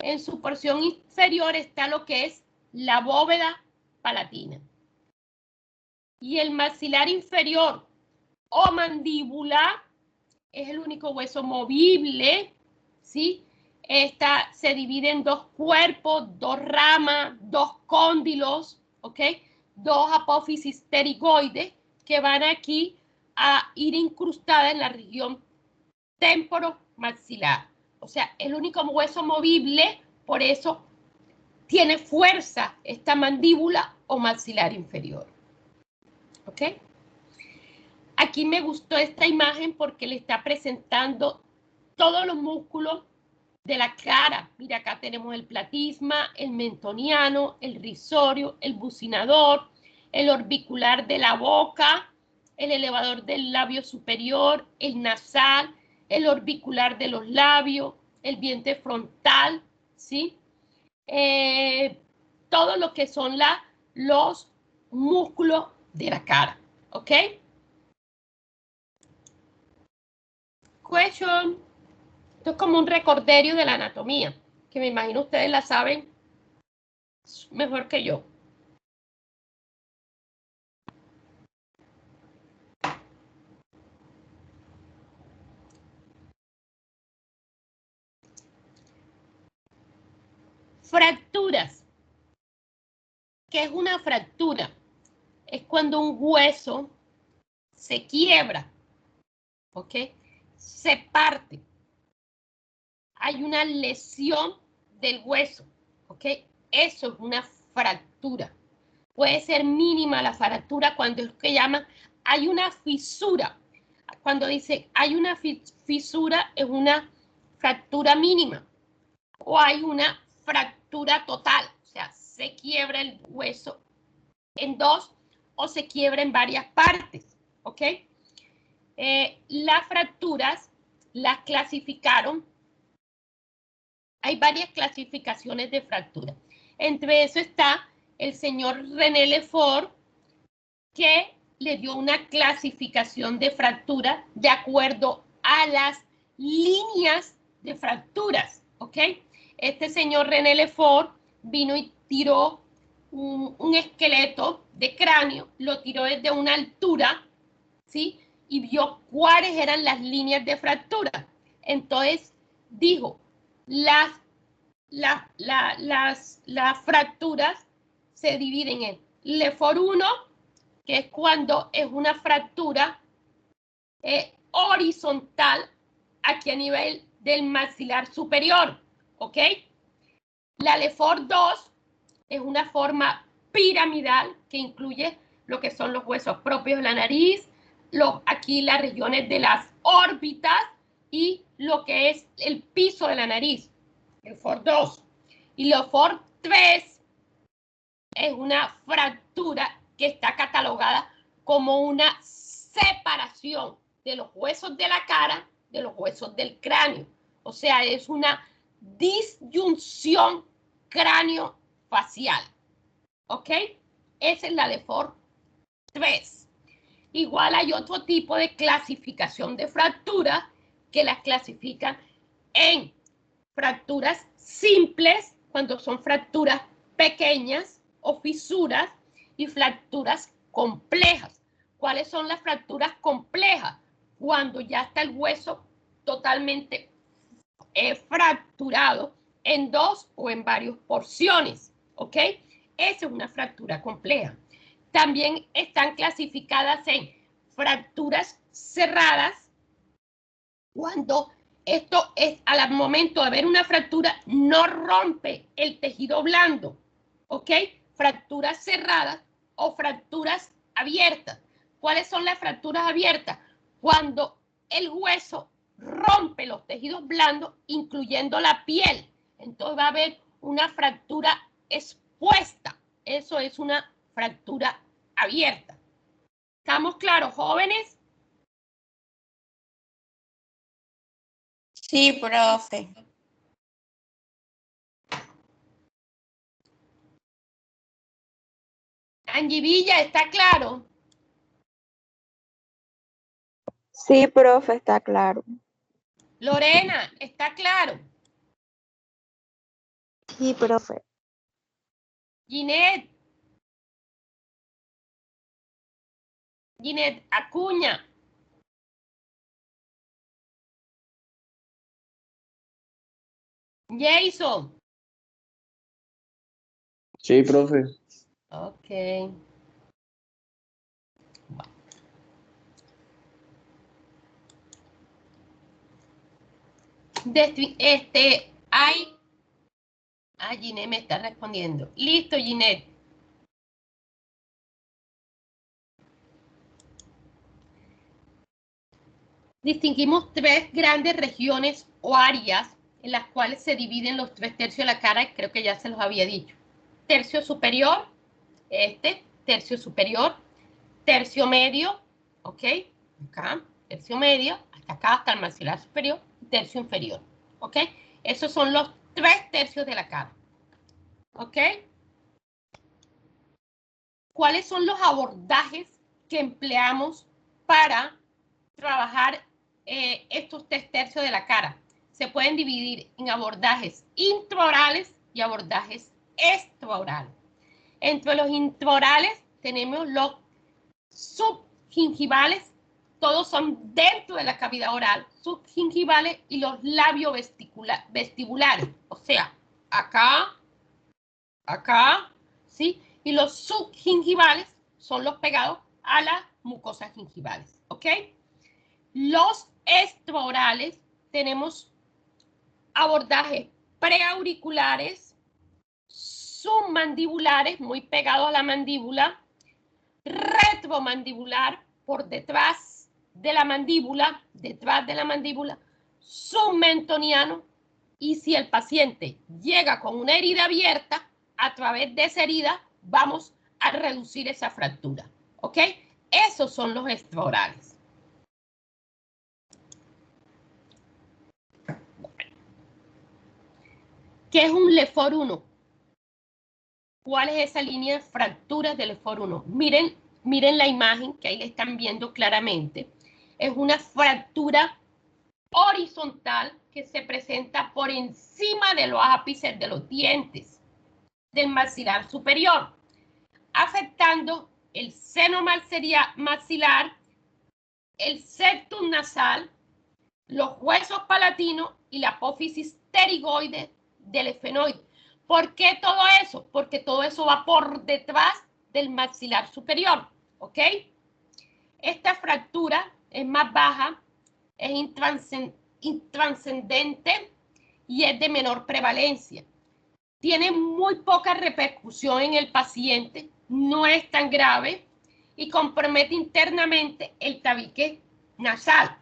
En su porción inferior está lo que es la bóveda palatina. Y el maxilar inferior o mandíbula es el único hueso movible, ¿sí? Esta se divide en dos cuerpos, dos ramas, dos cóndilos, ¿ok? Dos apófisis pterigoides que van aquí a ir incrustadas en la región temporomaxilar. O sea, el único hueso movible, por eso tiene fuerza esta mandíbula o maxilar inferior. ¿Ok? Aquí me gustó esta imagen porque le está presentando todos los músculos de la cara. Mira, acá tenemos el platisma, el mentoniano, el risorio, el bucinador, el orbicular de la boca, el elevador del labio superior, el nasal, el orbicular de los labios, el vientre frontal, ¿sí? Todo lo que son los músculos de la cara, ¿ok? Question. Esto es como un recorderio de la anatomía, que me imagino ustedes la saben mejor que yo. Fracturas. ¿Qué es una fractura? Es cuando un hueso se quiebra, ¿ok? Se parte. Hay una lesión del hueso, ¿ok? Eso es una fractura. Puede ser mínima la fractura cuando es que llaman, hay una fisura. Cuando dice hay una fisura es una fractura mínima o hay una fractura total, o sea, se quiebra el hueso en dos o se quiebra en varias partes, ¿ok? Las fracturas las clasificaron. Hay varias clasificaciones de fractura. Entre eso está el señor René Lefort, que le dio una clasificación de fractura de acuerdo a las líneas de fracturas, ¿ok? Este señor René Lefort vino y tiró un esqueleto de cráneo, lo tiró desde una altura, ¿sí? Y vio cuáles eran las líneas de fractura. Entonces, dijo, las fracturas se dividen en Lefort 1, que es cuando es una fractura horizontal aquí a nivel del maxilar superior, ¿ok? La Lefort 2 es una forma piramidal que incluye lo que son los huesos propios de la nariz, aquí las regiones de las órbitas y lo que es el piso de la nariz, Lefort 2. Y Lefort 3 es una fractura que está catalogada como una separación de los huesos de la cara de los huesos del cráneo. O sea, es una disyunción cráneo-facial. ¿Ok? Esa es la Lefort 3. Igual hay otro tipo de clasificación de fracturas que las clasifican en fracturas simples, cuando son fracturas pequeñas o fisuras, y fracturas complejas. ¿Cuáles son las fracturas complejas? Cuando ya está el hueso totalmente fracturado en dos o en varias porciones, ¿ok? Esa es una fractura compleja. También están clasificadas en fracturas cerradas, cuando esto es al momento de haber una fractura, no rompe el tejido blando, ¿ok? Fracturas cerradas o fracturas abiertas. ¿Cuáles son las fracturas abiertas? Cuando el hueso rompe los tejidos blandos, incluyendo la piel. Entonces va a haber una fractura expuesta. Eso es una fractura abierta. ¿Estamos claros, jóvenes? Sí, profe. Angie Villa, ¿está claro? Sí, profe, está claro. Lorena, ¿está claro? Sí, profe. Ginette Acuña. Jason. Sí, profe. Ok. Ginette me está respondiendo. Listo, Ginette. Distinguimos tres grandes regiones o áreas en las cuales se dividen los 3/3 de la cara, creo que ya se los había dicho. Tercio superior, tercio superior, tercio medio, ¿ok? Acá, tercio medio, hasta acá, hasta el maxilar superior, tercio inferior, ¿ok? Esos son los 3/3 de la cara, ¿ok? ¿Cuáles son los abordajes que empleamos para trabajar estos 3/3 de la cara? Se pueden dividir en abordajes intraorales y abordajes extraorales. Entre los intraorales tenemos los subgingivales, todos son dentro de la cavidad oral, subgingivales y los labiovestibulares, o sea, acá, acá, ¿sí? Y los subgingivales son los pegados a las mucosas gingivales, ¿ok? Los extraorales tenemos abordajes preauriculares, submandibulares, muy pegados a la mandíbula, retromandibular, por detrás de la mandíbula, submentoniano, y si el paciente llega con una herida abierta, a través de esa herida vamos a reducir esa fractura, ¿ok? Esos son los extraorales. ¿Qué es un LEFOR 1? ¿Cuál es esa línea de fracturas del LEFOR 1? Miren la imagen que ahí le están viendo claramente. Es una fractura horizontal que se presenta por encima de los ápices de los dientes del maxilar superior, afectando el seno maxilar, el septum nasal, los huesos palatinos y la apófisis pterigoide del esfenoide. ¿Por qué todo eso? Porque todo eso va por detrás del maxilar superior, ¿ok? Esta fractura es más baja, es intranscendente y es de menor prevalencia. Tiene muy poca repercusión en el paciente, no es tan grave y compromete internamente el tabique nasal.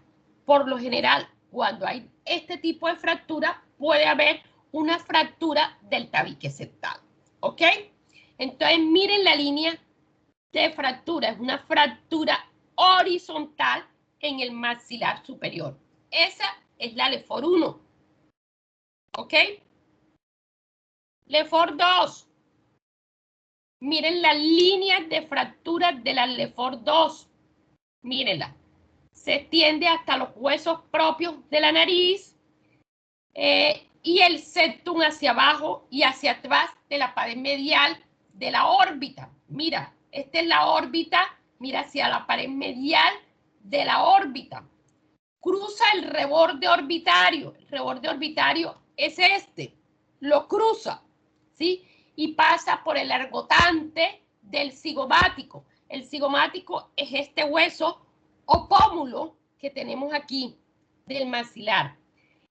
Por lo general, cuando hay este tipo de fractura, puede haber una fractura del tabique septal, ¿ok? Entonces, miren la línea de fractura, es una fractura horizontal en el maxilar superior. Esa es la LEFOR 1, ¿ok? LEFOR 2. Miren las líneas de fractura de la LEFOR 2. Mírenla. Se extiende hasta los huesos propios de la nariz y el septum hacia abajo y hacia atrás de la pared medial de la órbita. Mira, esta es la órbita, mira hacia la pared medial de la órbita. Cruza el reborde orbitario. El reborde orbitario es este. Lo cruza, ¿sí? Y pasa por el ergotante del cigomático. El cigomático es este hueso o pómulo que tenemos aquí del maxilar.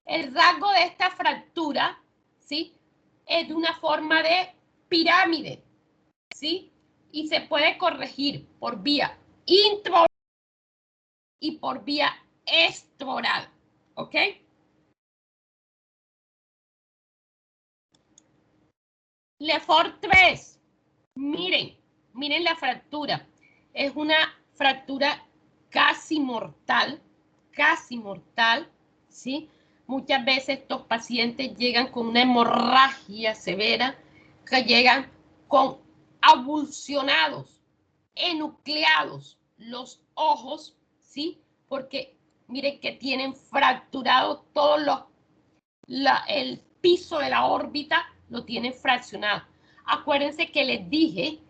El rasgo de esta fractura, ¿sí? Es de una forma de pirámide, ¿sí? Y se puede corregir por vía intraoral y por vía extraoral, ¿ok? LEFOR 3, miren la fractura. Es una fractura casi mortal, ¿sí? Muchas veces estos pacientes llegan con una hemorragia severa, que llegan con avulsionados, enucleados los ojos, ¿sí? Porque miren que tienen fracturado todo el piso de la órbita, lo tienen fraccionado. Acuérdense que les dije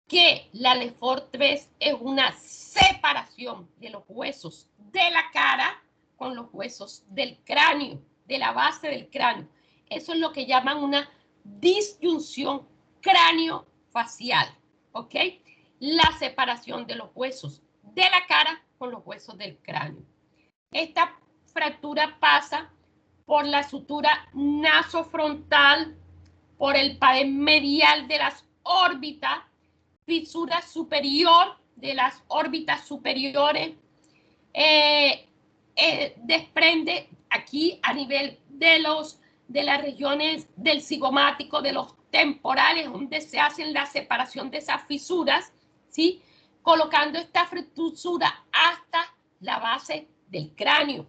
que la Lefort 3 es una separación de los huesos de la cara con los huesos del cráneo, de la base del cráneo. Eso es lo que llaman una disyunción cráneo-facial, ¿ok? La separación de los huesos de la cara con los huesos del cráneo. Esta fractura pasa por la sutura nasofrontal, por el pared medial de las órbitas, fisura superior de las órbitas superiores, desprende aquí a nivel de las regiones del cigomático, de los temporales, donde se hacen la separación de esas fisuras, ¿sí? Colocando esta fisura hasta la base del cráneo.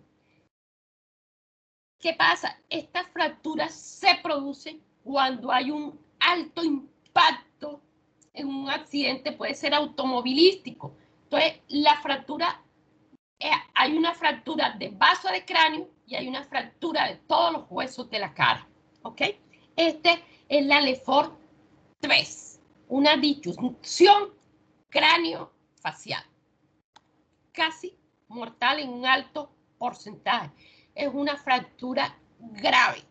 ¿Qué pasa? Estas fracturas se producen cuando hay un alto impacto en un accidente, puede ser automovilístico. Entonces, la fractura, hay una fractura de vaso de cráneo y hay una fractura de todos los huesos de la cara, ¿ok? Este es la Lefort 3, una disyunción cráneo-facial, casi mortal en un alto porcentaje. Es una fractura grave.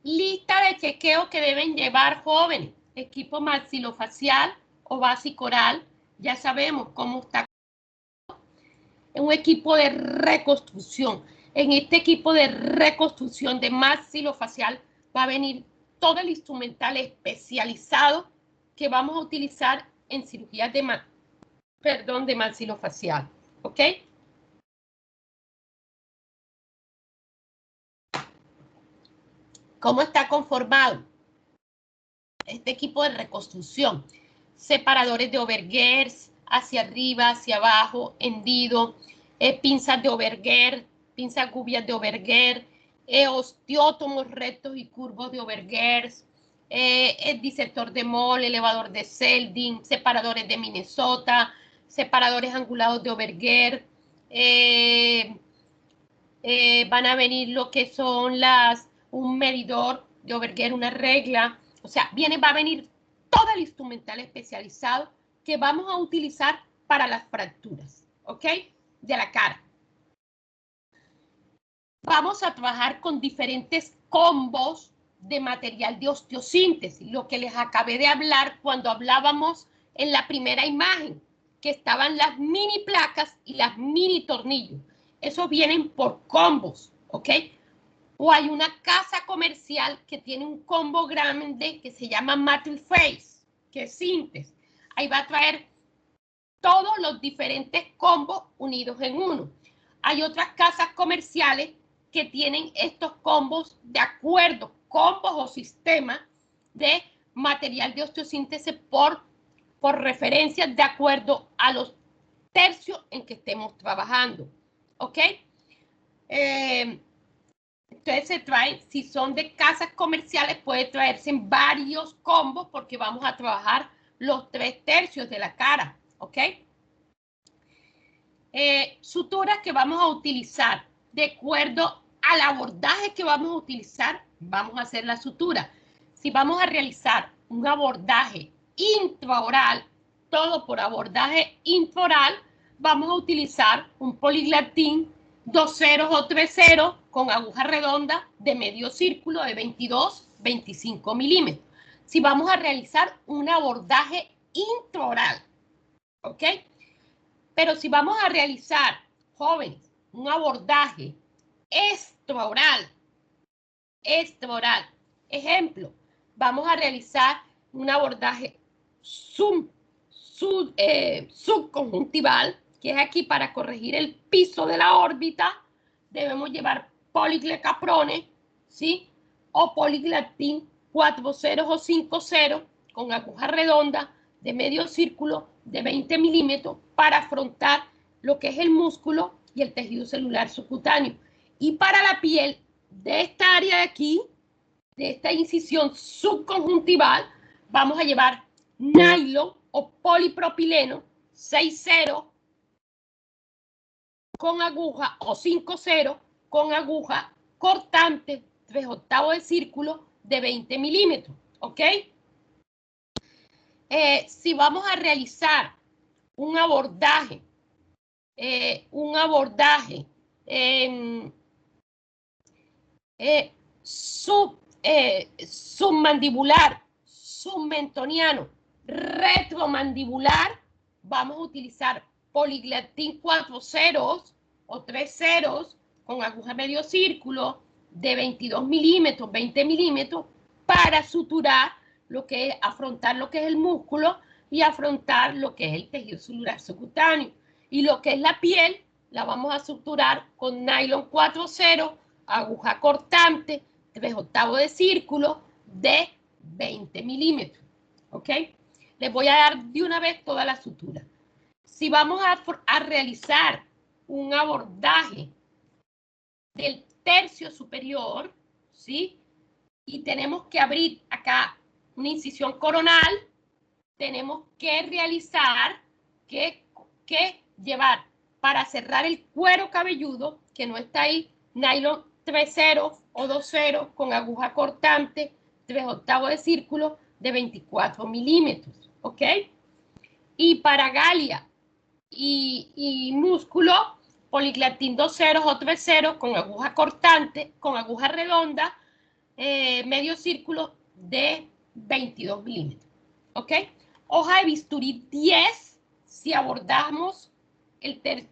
Lista de chequeo que deben llevar jóvenes. Equipo maxilofacial o básico oral. Ya sabemos cómo está. Un equipo de reconstrucción. En este equipo de reconstrucción de maxilofacial va a venir todo el instrumental especializado que vamos a utilizar en cirugías de maxilofacial. ¿Ok? ¿Cómo está conformado este equipo de reconstrucción? Separadores de Overgers, hacia arriba, hacia abajo, hendido, pinzas de Overger, pinzas gubias de Overger, osteótomos rectos y curvos de Overgers, el disector de Moll, elevador de Seldin, separadores de Minnesota, separadores angulados de Overger, van a venir lo que son un medidor de Overger, una regla, o sea, va a venir todo el instrumental especializado que vamos a utilizar para las fracturas, ¿ok? De la cara. Vamos a trabajar con diferentes combos de material de osteosíntesis, lo que les acabé de hablar cuando hablábamos en la primera imagen, que estaban las mini placas y las mini tornillos. Esos vienen por combos, ¿ok? O hay una casa comercial que tiene un combo grande que se llama Matriface, que es síntesis. Ahí va a traer todos los diferentes combos unidos en uno. Hay otras casas comerciales que tienen estos combos de acuerdo, combos o sistemas de material de osteosíntesis por referencia de acuerdo a los tercios en que estemos trabajando. ¿Ok? Entonces se trae, si son de casas comerciales, puede traerse en varios combos porque vamos a trabajar los 3 tercios de la cara, ¿ok? Suturas que vamos a utilizar de acuerdo al abordaje que vamos a utilizar, vamos a hacer la sutura. Si vamos a realizar un abordaje intraoral, todo por abordaje intraoral, vamos a utilizar un poliglatín 2 ceros o 3 ceros con aguja redonda de medio círculo de 22-25 milímetros. Si vamos a realizar un abordaje intraoral, ¿ok? Pero si vamos a realizar, jóvenes, un abordaje extraoral, ejemplo, vamos a realizar un abordaje subconjuntival, que es aquí para corregir el piso de la órbita, debemos llevar poliglecaprone, ¿sí? O poliglatín 4 ceros o 5 ceros con aguja redonda de medio círculo de 20 milímetros para afrontar lo que es el músculo y el tejido celular subcutáneo. Y para la piel de esta área de aquí, de esta incisión subconjuntival, vamos a llevar nylon o polipropileno 6-0 con aguja o 5-0 con aguja cortante 3/8 de círculo de 20 milímetros, ¿ok? Si vamos a realizar un abordaje submandibular, submentoniano, retromandibular, vamos a utilizar poliglatín 4 ceros o 3 ceros con aguja medio círculo de 22 milímetros, 20 milímetros, para suturar lo que es, afrontar lo que es el músculo y afrontar lo que es el tejido celular subcutáneo. Y lo que es la piel, la vamos a suturar con nylon 4-0, aguja cortante, 3/8 de círculo de 20 milímetros. ¿Ok? Les voy a dar de una vez toda la sutura. Si vamos a realizar un abordaje del tercio superior, ¿sí? Y tenemos que abrir acá una incisión coronal, tenemos que realizar, que llevar para cerrar el cuero cabelludo, que no está ahí, nylon 3-0 o 2-0 con aguja cortante, 3/8 de círculo de 24 milímetros, ¿ok? Y para galia y músculo, poliglatín 2-0 o 3-0 con aguja cortante, con aguja redonda, medio círculo de 22 milímetros, ¿ok? Hoja de bisturí 10 si abordamos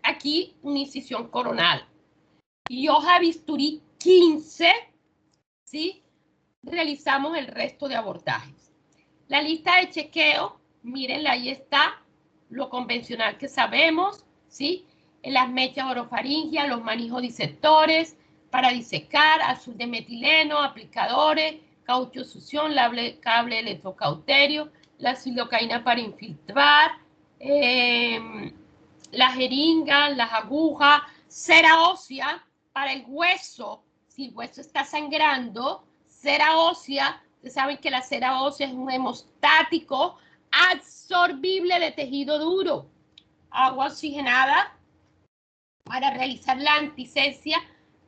aquí una incisión coronal. Y hoja de bisturí 15 si realizamos el resto de abordajes. La lista de chequeo, mírenla, ahí está, lo convencional que sabemos, ¿sí? Las mechas orofaringias, los manijos disectores, para disecar, azul de metileno, aplicadores, caucho succión, cable electrocauterio, la silocaína para infiltrar, las jeringas, las agujas, cera ósea para el hueso, si el hueso está sangrando, cera ósea, ustedes saben que la cera ósea es un hemostático absorbible de tejido duro, agua oxigenada para realizar la antisepsia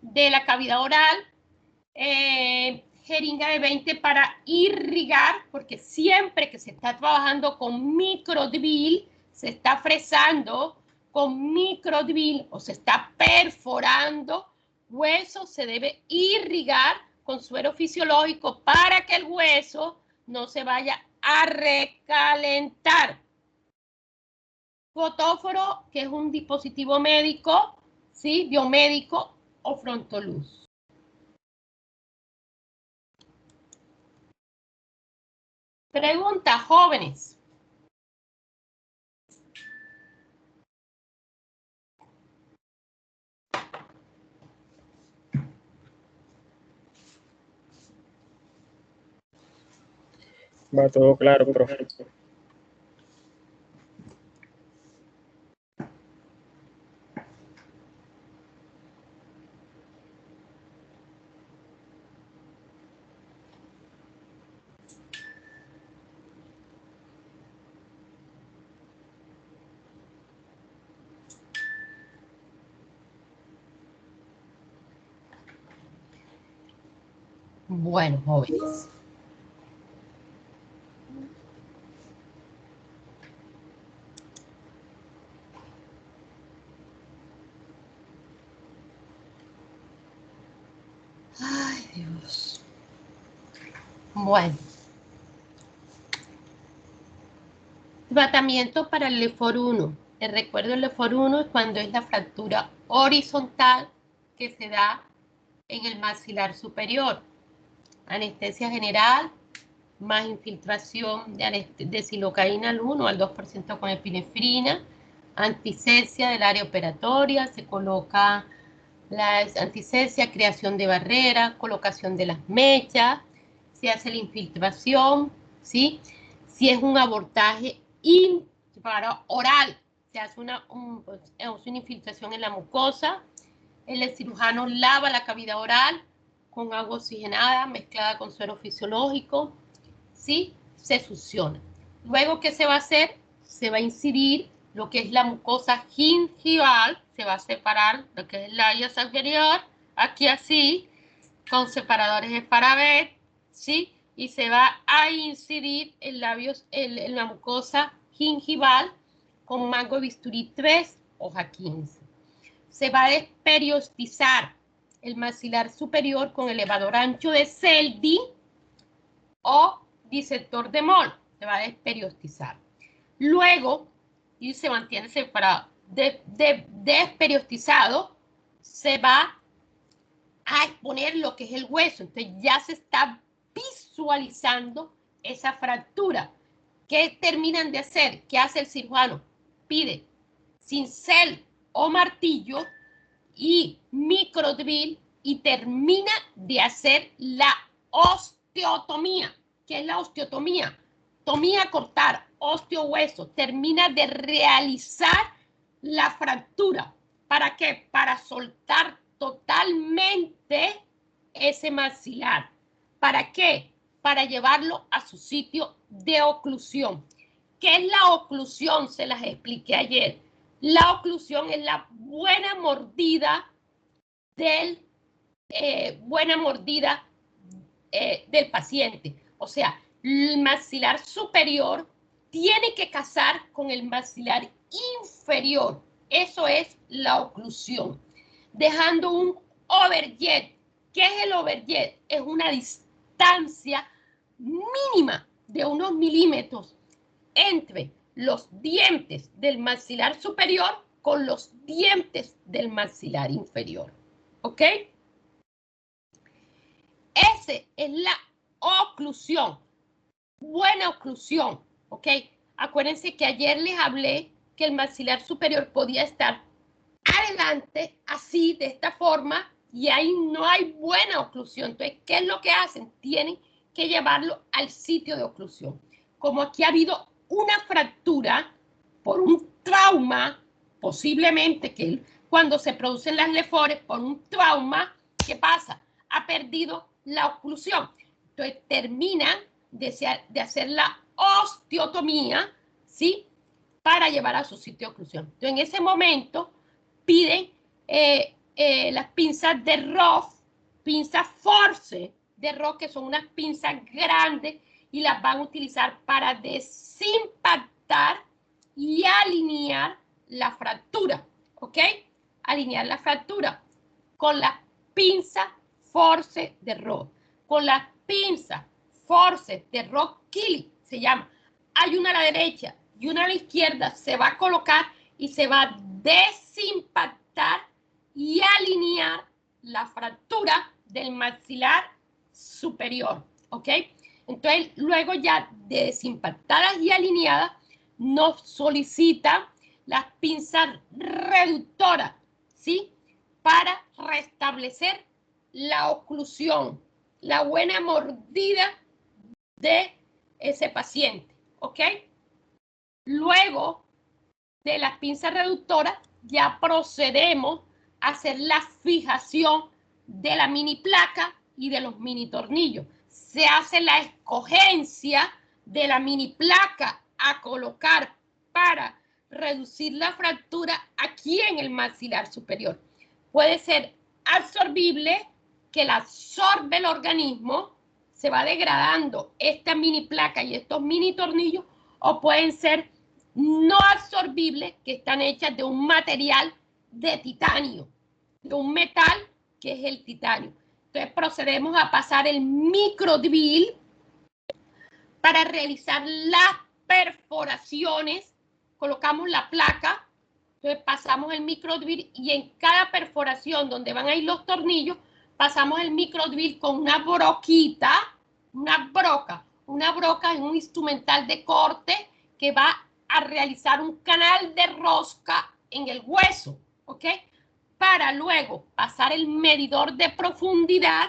de la cavidad oral, jeringa de 20 para irrigar, porque siempre que se está trabajando con microdrill, se está fresando con microdrill o se está perforando hueso, se debe irrigar con suero fisiológico para que el hueso no se vaya a recalentar. Fotóforo, que es un dispositivo médico, ¿sí? Biomédico o frontoluz. Pregunta, jóvenes. Va todo claro, profe. Bueno, jóvenes. Ay, Dios. Bueno. Tratamiento para el LEFOR 1. Les recuerdo, el LEFOR 1 es cuando es la fractura horizontal que se da en el maxilar superior. Anestesia general, más infiltración de silocaína al 1 al 2% con epinefrina, antisepsia del área operatoria, se coloca la antisepsia, creación de barrera, colocación de las mechas, se hace la infiltración, ¿sí? Si es un abordaje oral, se hace una infiltración en la mucosa, el cirujano lava la cavidad oral con agua oxigenada mezclada con suero fisiológico, ¿sí? Se succiona. Luego, ¿qué se va a hacer? Se va a incidir lo que es la mucosa gingival, se va a separar lo que es el labio superior, aquí así, con separadores de Farabet, ¿sí? Y se va a incidir el labios, en la mucosa gingival con mango de bisturí 3, hoja 15. Se va a desperiostizar el maxilar superior con elevador ancho de Seldi o disector de Moll. Se va a desperiostizar. Luego, y se mantiene separado, desperiostizado, se va a exponer lo que es el hueso. Entonces ya se está visualizando esa fractura. ¿Qué terminan de hacer? ¿Qué hace el cirujano? Pide cincel o martillo y microdrill y termina de hacer la osteotomía. ¿Qué es la osteotomía? Tomía, cortar, osteohueso. Termina de realizar la fractura. ¿Para qué? Para soltar totalmente ese maxilar. ¿Para qué? Para llevarlo a su sitio de oclusión. ¿Qué es la oclusión? Se las expliqué ayer. La oclusión es la buena mordida del paciente. O sea, el maxilar superior tiene que casar con el maxilar inferior. Eso es la oclusión. Dejando un overjet. ¿Qué es el overjet? Es una distancia mínima de unos milímetros entre los dientes del maxilar superior con los dientes del maxilar inferior. ¿Ok? Esa es la oclusión. Buena oclusión. ¿Ok? Acuérdense que ayer les hablé que el maxilar superior podía estar adelante, así, de esta forma, y ahí no hay buena oclusión. Entonces, ¿qué es lo que hacen? Tienen que llevarlo al sitio de oclusión. Como aquí ha habido una fractura por un trauma, posiblemente que cuando se producen las lefores por un trauma, ¿qué pasa? Ha perdido la oclusión. Entonces terminan de hacer la osteotomía, ¿sí? Para llevar a su sitio de oclusión. Entonces en ese momento piden las pinzas de Roth, pinzas Force de Roth, que son unas pinzas grandes y las van a utilizar para desimpactar y alinear la fractura, ¿ok? Alinear la fractura con las pinzas Force de Roth, con las pinzas Force de Roth Killy, se llama. Hay una a la derecha y una a la izquierda, se va a colocar y se va a desimpactar y alinear la fractura del maxilar superior, ¿ok? Entonces, luego ya de desimpactadas y alineadas, nos solicita las pinzas reductoras, ¿sí? Para restablecer la oclusión, la buena mordida de ese paciente, ¿ok? Luego de las pinzas reductoras, ya procedemos a hacer la fijación de la mini placa y de los mini tornillos. Se hace la escogencia de la mini placa a colocar para reducir la fractura aquí en el maxilar superior. Puede ser absorbible, que la absorbe el organismo, se va degradando esta mini placa y estos mini tornillos, o pueden ser no absorbibles, que están hechas de un material de titanio, de un metal que es el titanio. Entonces procedemos a pasar el microdrill para realizar las perforaciones. Colocamos la placa, entonces pasamos el microdrill y en cada perforación donde van a ir los tornillos, pasamos el microdrill con una broquita, una broca es un instrumental de corte que va a realizar un canal de rosca en el hueso, ¿ok? Para luego pasar el medidor de profundidad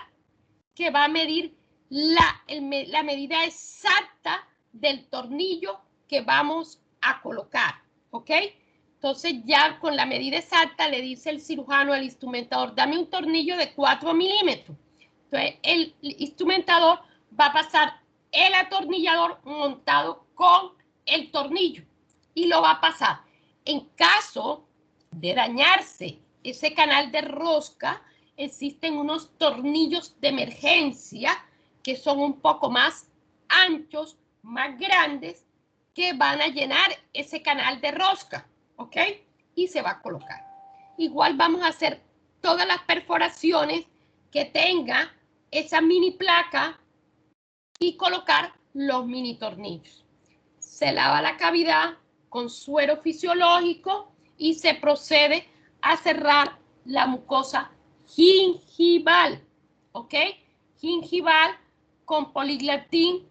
que va a medir la medida exacta del tornillo que vamos a colocar, ¿ok? Entonces ya con la medida exacta le dice el cirujano al instrumentador, dame un tornillo de 4 milímetros. Entonces, el instrumentador va a pasar el atornillador montado con el tornillo y lo va a pasar. En caso de dañarse ese canal de rosca, existen unos tornillos de emergencia que son un poco más anchos, más grandes, que van a llenar ese canal de rosca, ¿ok? Y se va a colocar. Igual vamos a hacer todas las perforaciones que tenga esa mini placa y colocar los mini tornillos. Se lava la cavidad con suero fisiológico y se procede a cerrar la mucosa gingival, ¿ok? Gingival con Poliglatin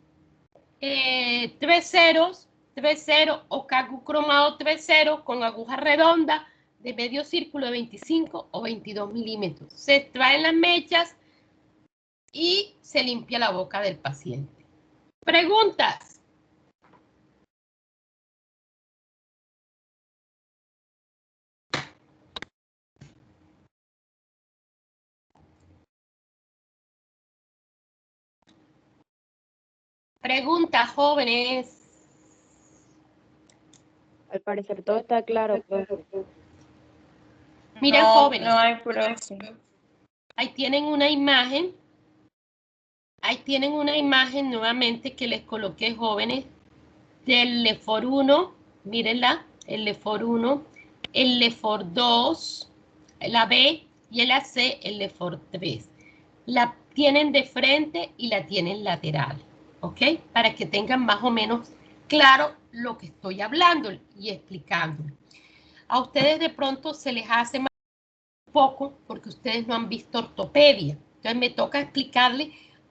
3.0 o Cagu cromado 3.0 con aguja redonda de medio círculo de 25 o 22 milímetros. Se extraen las mechas y se limpia la boca del paciente. ¿Preguntas? Preguntas, jóvenes. Al parecer todo está claro, profe. Miren, No, jóvenes. no hay profe. Ahí tienen una imagen. Ahí tienen una imagen nuevamente que les coloqué, jóvenes, del LEFOR 1. Mírenla, el LEFOR 1, el LEFOR 2, la B y la C, el LEFOR 3. La tienen de frente y la tienen lateral, ¿ok? Para que tengan más o menos claro lo que estoy hablando y explicando. A ustedes de pronto se les hace más poco porque ustedes no han visto ortopedia. Entonces me toca explicarles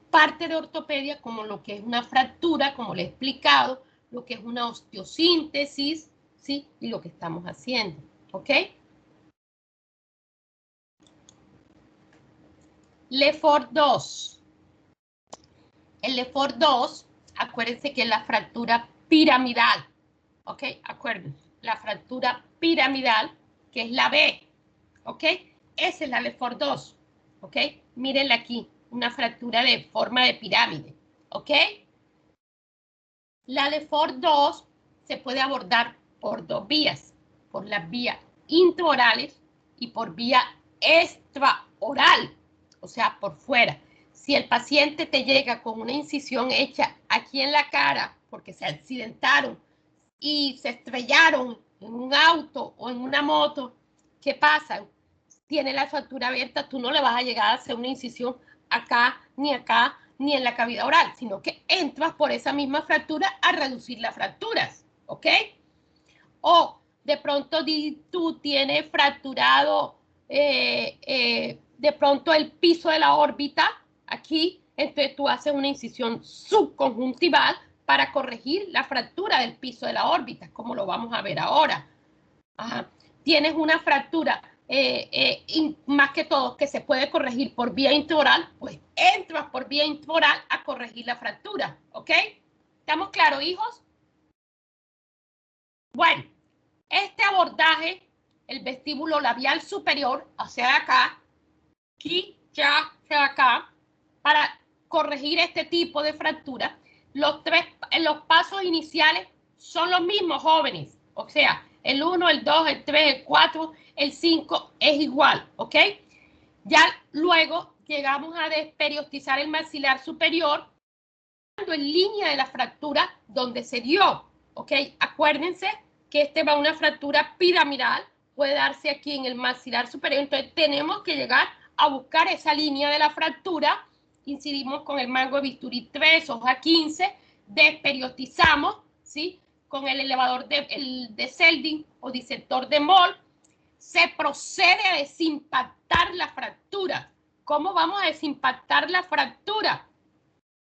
parte de ortopedia como lo que es una fractura, como les he explicado, lo que es una osteosíntesis, ¿sí? Y lo que estamos haciendo, ¿ok? LEFOR 2. El LEFOR 2, acuérdense que es la fractura piramidal, ¿ok? Acuérdense, la fractura piramidal, que es la B, ¿ok? Esa es la LEFOR 2, ¿ok? Mírenla aquí, una fractura de forma de pirámide, ¿ok? La LEFOR 2 se puede abordar por dos vías, por las vías intraorales y por vía extraoral, o sea, por fuera. Si el paciente te llega con una incisión hecha aquí en la cara porque se accidentaron y se estrellaron en un auto o en una moto, ¿qué pasa? Tiene la fractura abierta, tú no le vas a llegar a hacer una incisión acá, ni en la cavidad oral, sino que entras por esa misma fractura a reducir las fracturas, ¿ok? O de pronto tú tienes fracturado de pronto el piso de la órbita aquí, entonces tú haces una incisión subconjuntival para corregir la fractura del piso de la órbita, como lo vamos a ver ahora. Ajá. Tienes una fractura más que todo que se puede corregir por vía intraoral, pues entras por vía intraoral a corregir la fractura, ¿ok? ¿Estamos claros, hijos? Bueno, este abordaje, el vestíbulo labial superior, hacia acá, aquí, ya, hacia acá, para corregir este tipo de fractura, los pasos iniciales son los mismos, jóvenes. O sea, el 1, el 2, el 3, el 4, el 5 es igual, ¿ok? Ya luego llegamos a desperiostizar el maxilar superior en línea de la fractura donde se dio, ¿ok? Acuérdense que este va a una fractura piramidal, puede darse aquí en el maxilar superior, entonces tenemos que llegar a buscar esa línea de la fractura, incidimos con el mango de bisturí 3, hoja 15, desperiostizamos, ¿sí? Con el elevador de Seldin o disector de Moll, se procede a desimpactar la fractura. ¿Cómo vamos a desimpactar la fractura?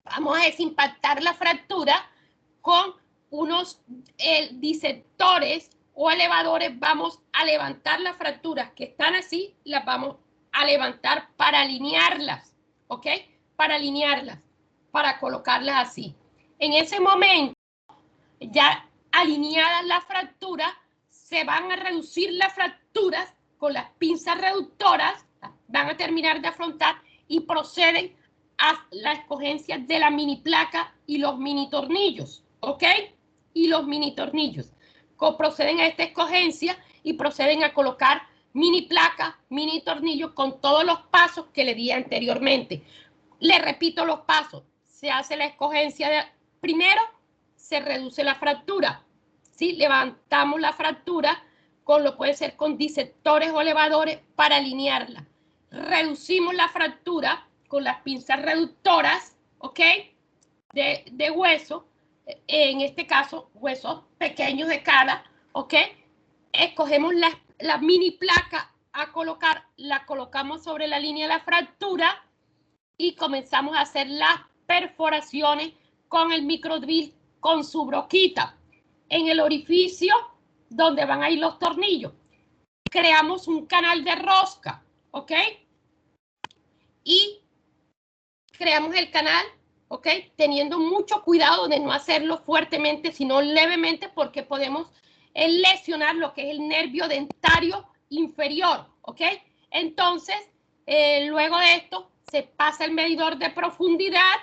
Vamos a desimpactar la fractura con unos disectores o elevadores. Vamos a levantar las fracturas que están así, las vamos a levantar para alinearlas, ¿ok? Para alinearlas, para colocarlas así. En ese momento, ya alineadas las fracturas, se van a reducir las fracturas con las pinzas reductoras, van a terminar de afrontar y proceden la escogencia de la mini placa y los mini tornillos, ¿ok? Y los mini tornillos. Proceden a esta escogencia y proceden a colocar mini placa, mini tornillos con todos los pasos que le di anteriormente. Le repito los pasos. Se hace la escogencia de primero, se reduce la fractura. ¿Sí? Levantamos la fractura puede ser con disectores o elevadores para alinearla. Reducimos la fractura con las pinzas reductoras, ¿ok? De hueso, en este caso, huesos pequeños de cada, ¿ok? Escogemos la mini placa a colocar, la colocamos sobre la línea de la fractura y comenzamos a hacer las perforaciones con el microdrill con su broquita. En el orificio donde van a ir los tornillos, creamos un canal de rosca, ¿ok? Y creamos el canal, ¿ok? Teniendo mucho cuidado de no hacerlo fuertemente, sino levemente, porque podemos lesionar lo que es el nervio dentario inferior, ¿ok? Entonces, luego de esto, se pasa el medidor de profundidad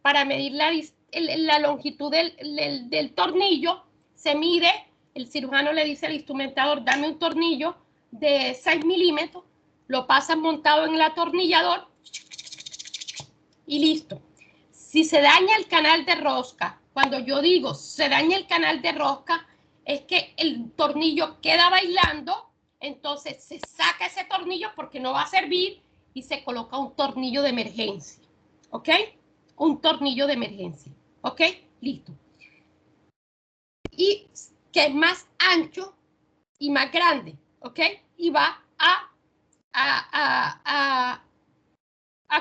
para medir la longitud del tornillo. Se mide, el cirujano le dice al instrumentador, dame un tornillo de 6 milímetros, lo pasan montado en el atornillador y listo. Si se daña el canal de rosca, cuando yo digo se daña el canal de rosca, es que el tornillo queda bailando, entonces se saca ese tornillo porque no va a servir y se coloca un tornillo de emergencia, ¿ok? Un tornillo de emergencia, ¿ok? Listo. Y que es más ancho y más grande, ¿ok? Y va a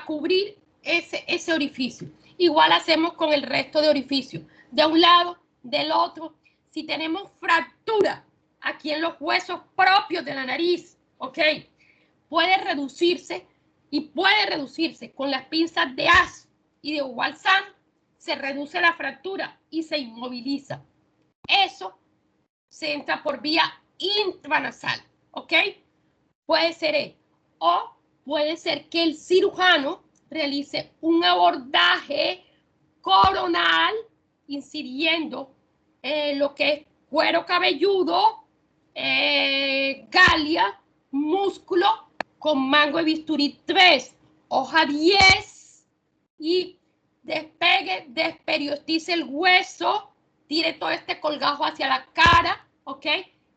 cubrir ese orificio. Igual hacemos con el resto de orificios, de un lado, del otro. Si tenemos fractura aquí en los huesos propios de la nariz, ¿ok? Puede reducirse con las pinzas de As y de Walsan, se reduce la fractura y se inmoviliza. Eso se entra por vía intranasal, ¿ok? Puede ser o puede ser que el cirujano realice un abordaje coronal incidiendo lo que es cuero cabelludo, galia, músculo, con mango de bisturí 3, hoja 10 y despegue, desperiostice el hueso, tire todo este colgajo hacia la cara, ¿ok?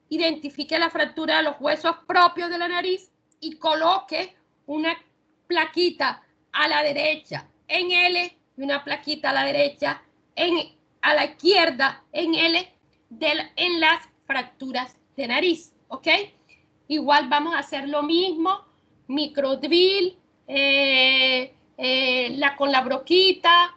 Identifique la fractura de los huesos propios de la nariz y coloque una plaquita a la derecha en L y una plaquita a la derecha a la izquierda en L en las fracturas de nariz, ¿ok? Igual vamos a hacer lo mismo, microdrill, con la broquita,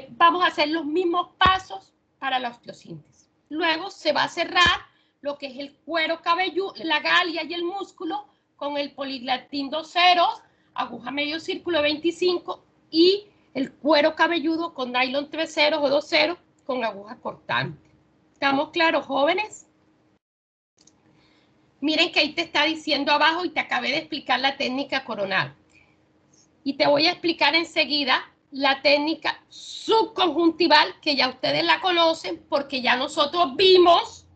vamos a hacer los mismos pasos para la osteosíntesis. Luego se va a cerrar lo que es el cuero cabelludo, la galia y el músculo con el Poliglatin 2 ceros, aguja medio círculo 25 y el cuero cabelludo con nylon 3 ceros o 2 ceros con aguja cortante. ¿Estamos claros, jóvenes? Miren que ahí te está diciendo abajo y te acabé de explicar la técnica coronal. Y te voy a explicar enseguida la técnica subconjuntival, que ya ustedes la conocen porque ya nosotros vimos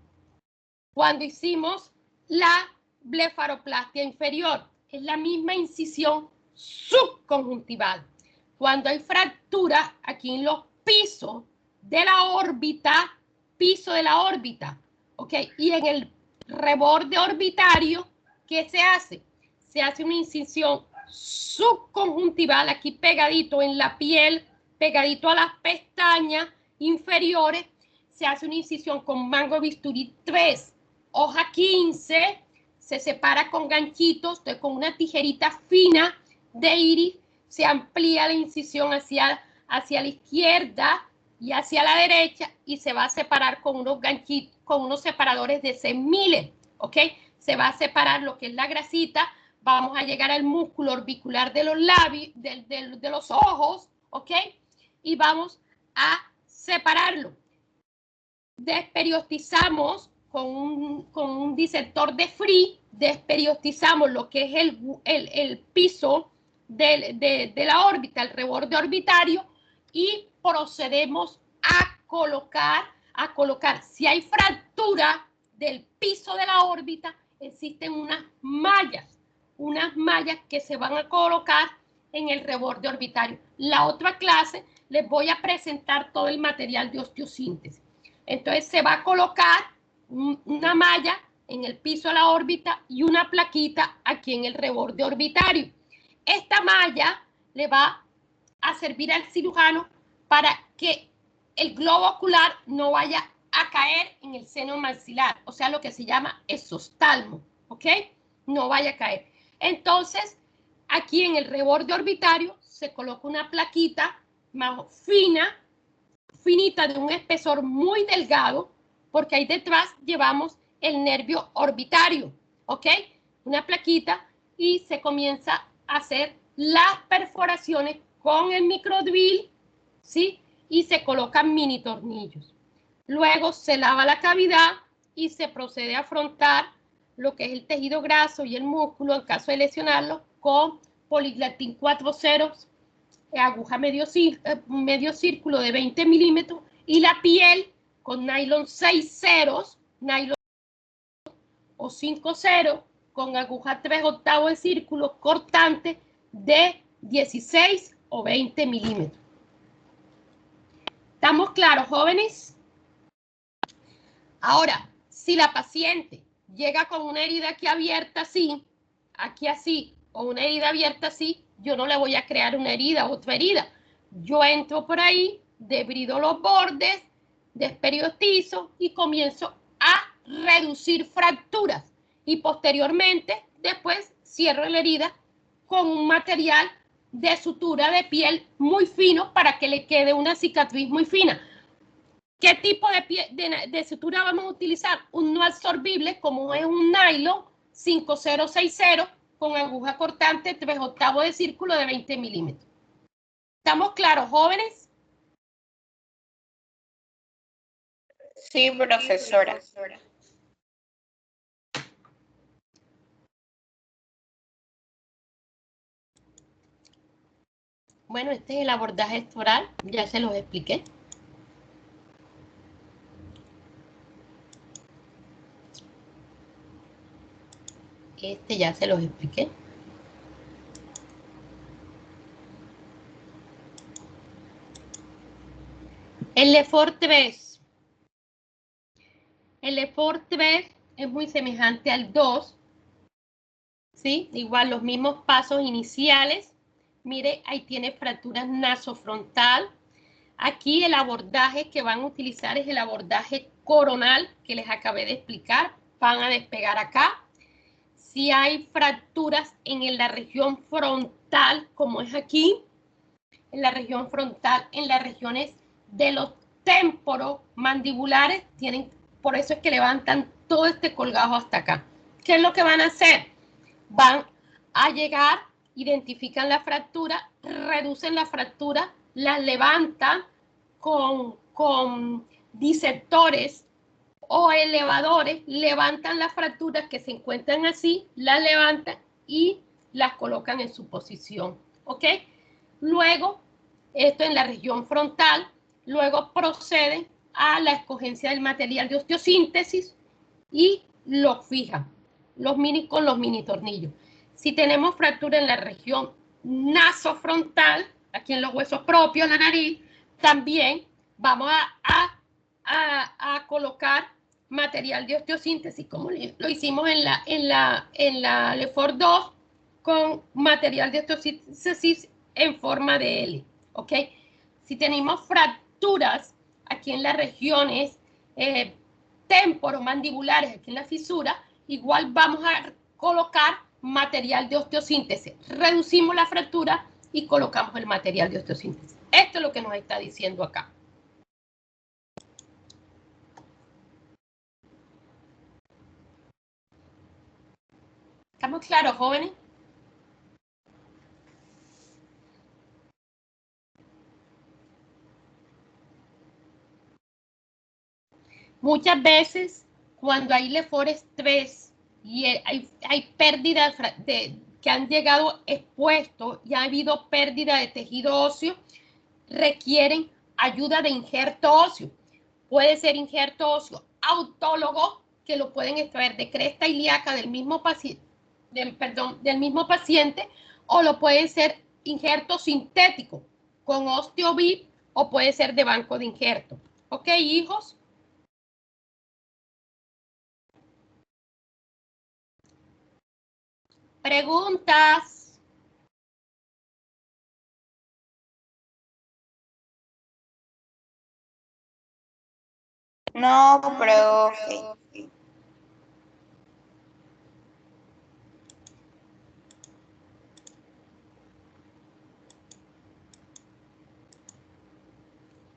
cuando hicimos la blefaroplastia inferior. Es la misma incisión subconjuntival. Cuando hay fractura aquí en los pisos de la órbita, ¿ok? Y en el reborde orbitario, ¿qué se hace? Se hace una incisión subconjuntival aquí pegadito en la piel, pegadito a las pestañas inferiores, se hace una incisión con mango de bisturí 3, hoja 15, se separa con ganchitos, entonces con una tijerita fina de iris, se amplía la incisión hacia la izquierda y hacia la derecha y se va a separar con unos ganchitos, con unos separadores de Semmiller, ¿ok? Se va a separar lo que es la grasita, vamos a llegar al músculo orbicular de los labios, de los ojos, ¿ok? Y vamos a separarlo. Desperiostizamos con un disector de Free, desperiostizamos lo que es el piso de la órbita, el reborde orbitario, y procedemos a colocar, si hay fractura del piso de la órbita, existen unas mallas que se van a colocar en el reborde orbitario. La otra clase les voy a presentar todo el material de osteosíntesis. Entonces se va a colocar una malla en el piso de la órbita y una plaquita aquí en el reborde orbitario. Esta malla le va a servir al cirujano para que el globo ocular no vaya a caer en el seno maxilar, o sea, lo que se llama exostalmo, ¿ok? No vaya a caer. Entonces, aquí en el reborde orbitario se coloca una plaquita más finita, de un espesor muy delgado, porque ahí detrás llevamos el nervio orbitario, ¿ok? Una plaquita, y se comienza a hacer las perforaciones con el microdrill, ¿sí? Y se colocan mini tornillos. Luego se lava la cavidad y se procede a afrontar lo que es el tejido graso y el músculo, en caso de lesionarlo, con Polidectin 4 ceros, aguja medio círculo de 20 milímetros, y la piel con nylon 6 ceros, nylon o 5 ceros, con aguja 3/8 de círculo cortante de 16 o 20 milímetros. ¿Estamos claros, jóvenes? Ahora, si la paciente llega con una herida aquí abierta así, aquí así, o una herida abierta así, yo no le voy a crear una herida, otra herida. Yo entro por ahí, debrido los bordes, desperiostizo y comienzo a reducir fracturas. Y posteriormente, después cierro la herida con un material de sutura de piel muy fino para que le quede una cicatriz muy fina. ¿Qué tipo de sutura vamos a utilizar? Un no absorbible, como es un nylon 5060 con aguja cortante 3/8 de círculo de 20 milímetros. ¿Estamos claros, jóvenes? Sí, profesora. Bueno, este es el abordaje estoral, ya se los expliqué. Este ya se los expliqué. El LEFORT 3. El LEFORT 3 es muy semejante al 2. ¿Sí? Igual los mismos pasos iniciales. Mire, ahí tiene fractura nasofrontal. Aquí el abordaje que van a utilizar es el abordaje coronal que les acabé de explicar. Van a despegar acá. Si hay fracturas en la región frontal, como es aquí, en la región frontal, en las regiones de los temporomandibulares, por eso es que levantan todo este colgajo hasta acá. ¿Qué es lo que van a hacer? Van a llegar, identifican la fractura, reducen la fractura, la levantan con disectores o elevadores, levantan las fracturas que se encuentran así, las levantan y las colocan en su posición, ¿ok? Luego, esto en la región frontal, luego proceden a la escogencia del material de osteosíntesis y lo fijan con los mini tornillos. Si tenemos fractura en la región nasofrontal, aquí en los huesos propios, la nariz, también vamos a colocar material de osteosíntesis, como lo hicimos en la LEFORT 2, con material de osteosíntesis en forma de L, ¿ok? Si tenemos fracturas aquí en las regiones temporomandibulares, aquí en la fisura, igual vamos a colocar material de osteosíntesis. Reducimos la fractura y colocamos el material de osteosíntesis. Esto es lo que nos está diciendo acá. ¿Estamos claros, jóvenes? Muchas veces, cuando hay LEFORT 3 y hay pérdida que han llegado expuestos y ha habido pérdida de tejido óseo, requieren ayuda de injerto óseo. Puede ser injerto óseo autólogo, que lo pueden extraer de cresta ilíaca del mismo paciente, del mismo paciente, o lo puede ser injerto sintético con OsteoVip, o puede ser de banco de injerto. ¿Ok, hijos? Preguntas. No, profe.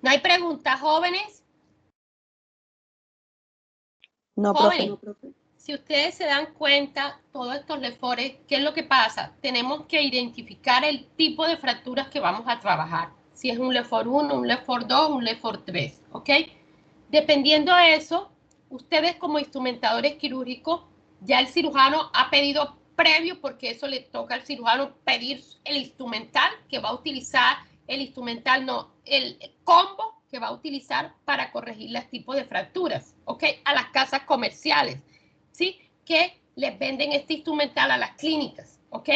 ¿No hay preguntas, jóvenes? No, Jóvenes, profe. si ustedes se dan cuenta, todos estos lefores, ¿qué es lo que pasa? Tenemos que identificar el tipo de fracturas que vamos a trabajar. Si es un lefor 1, un lefor 2, un lefor 3, ¿ok? Dependiendo de eso, ustedes como instrumentadores quirúrgicos, ya el cirujano ha pedido previo, porque eso le toca al cirujano pedir el instrumental que va a utilizar, el combo que va a utilizar para corregir los tipos de fracturas, ¿ok? A las casas comerciales, ¿sí? Que les venden este instrumental a las clínicas, ¿ok?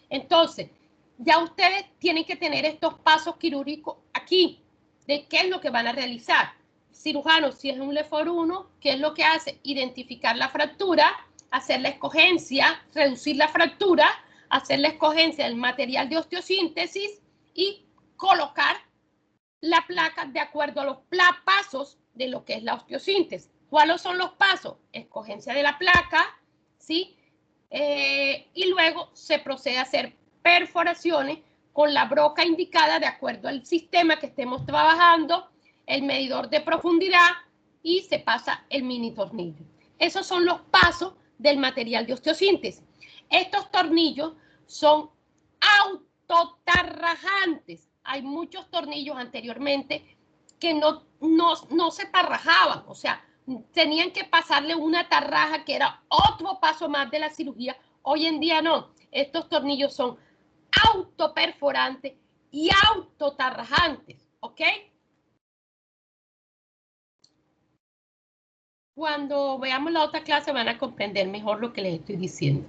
Entonces, ya ustedes tienen que tener estos pasos quirúrgicos aquí, de qué es lo que van a realizar. Cirujano, si es un lefor 1, ¿qué es lo que hace? Identificar la fractura, hacer la escogencia, reducir la fractura, hacer la escogencia del material de osteosíntesis y colocar la placa de acuerdo a los pasos de lo que es la osteosíntesis. ¿Cuáles son los pasos? Escogencia de la placa, ¿sí? Y luego se procede a hacer perforaciones con la broca indicada de acuerdo al sistema que estemos trabajando, el medidor de profundidad, y se pasa el mini tornillo. Esos son los pasos del material de osteosíntesis. Estos tornillos son autotarrajantes. Hay muchos tornillos anteriormente que no se tarrajaban, o sea, tenían que pasarle una tarraja, que era otro paso más de la cirugía. Hoy en día no. Estos tornillos son autoperforantes y autotarrajantes, ¿ok? Cuando veamos la otra clase van a comprender mejor lo que les estoy diciendo.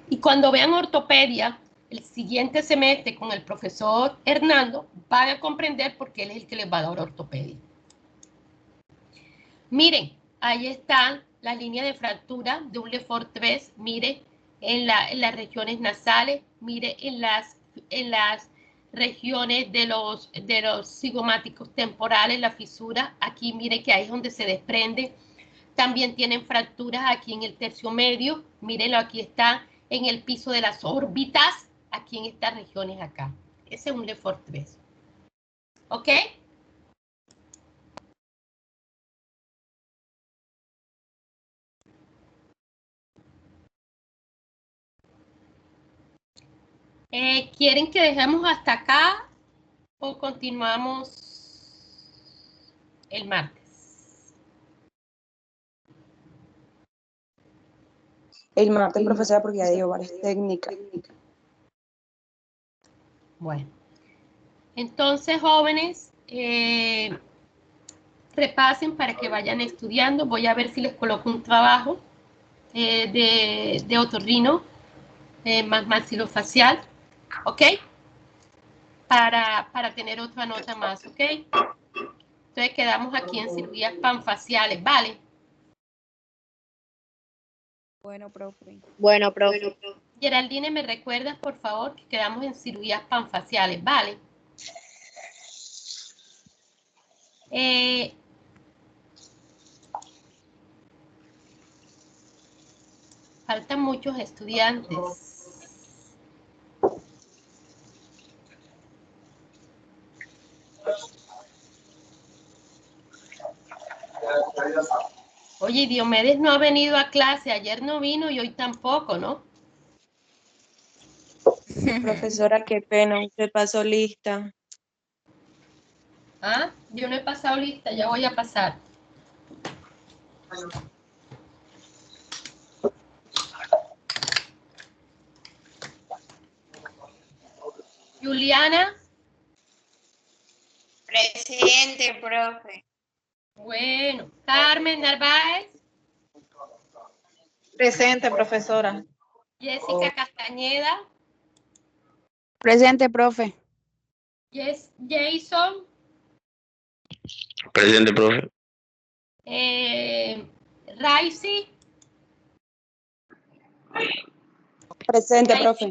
Y cuando vean ortopedia, el siguiente semestre con el profesor Hernando, van a comprender por qué él es el que les va a dar ortopedia. Miren, ahí está la línea de fractura de un lefor 3, mire, en las regiones nasales, mire, en las regiones de los cigomáticos temporales, la fisura, aquí mire que ahí es donde se desprende. También tienen fracturas aquí en el tercio medio, mírenlo, aquí está en el piso de las órbitas, aquí en estas regiones acá. Ese es un lefor 3. ¿Ok? ¿Quieren que dejemos hasta acá o continuamos el martes? El martes, profesora, porque ya dio varias técnicas. Bueno, entonces, jóvenes, repasen para que vayan estudiando. Voy a ver si les coloco un trabajo de otorrino más maxilofacial, ¿ok? Para tener otra nota más, ¿ok? Entonces quedamos aquí en cirugías panfaciales, ¿vale? Bueno, profe. Geraldine, ¿me recuerdas, por favor, que quedamos en cirugías panfaciales, ¿vale? Faltan muchos estudiantes. Oye, Diomedes no ha venido a clase, ayer no vino y hoy tampoco, ¿no? Profesora, qué pena, usted pasó lista. Ah, yo no he pasado lista, ya voy a pasar. Juliana. Presente, profe. Bueno. Carmen Narváez. Presente, profesora. Jessica Castañeda. Presente, profe. Jason. Presente, profe. Raisi. Presente, Raisi profe.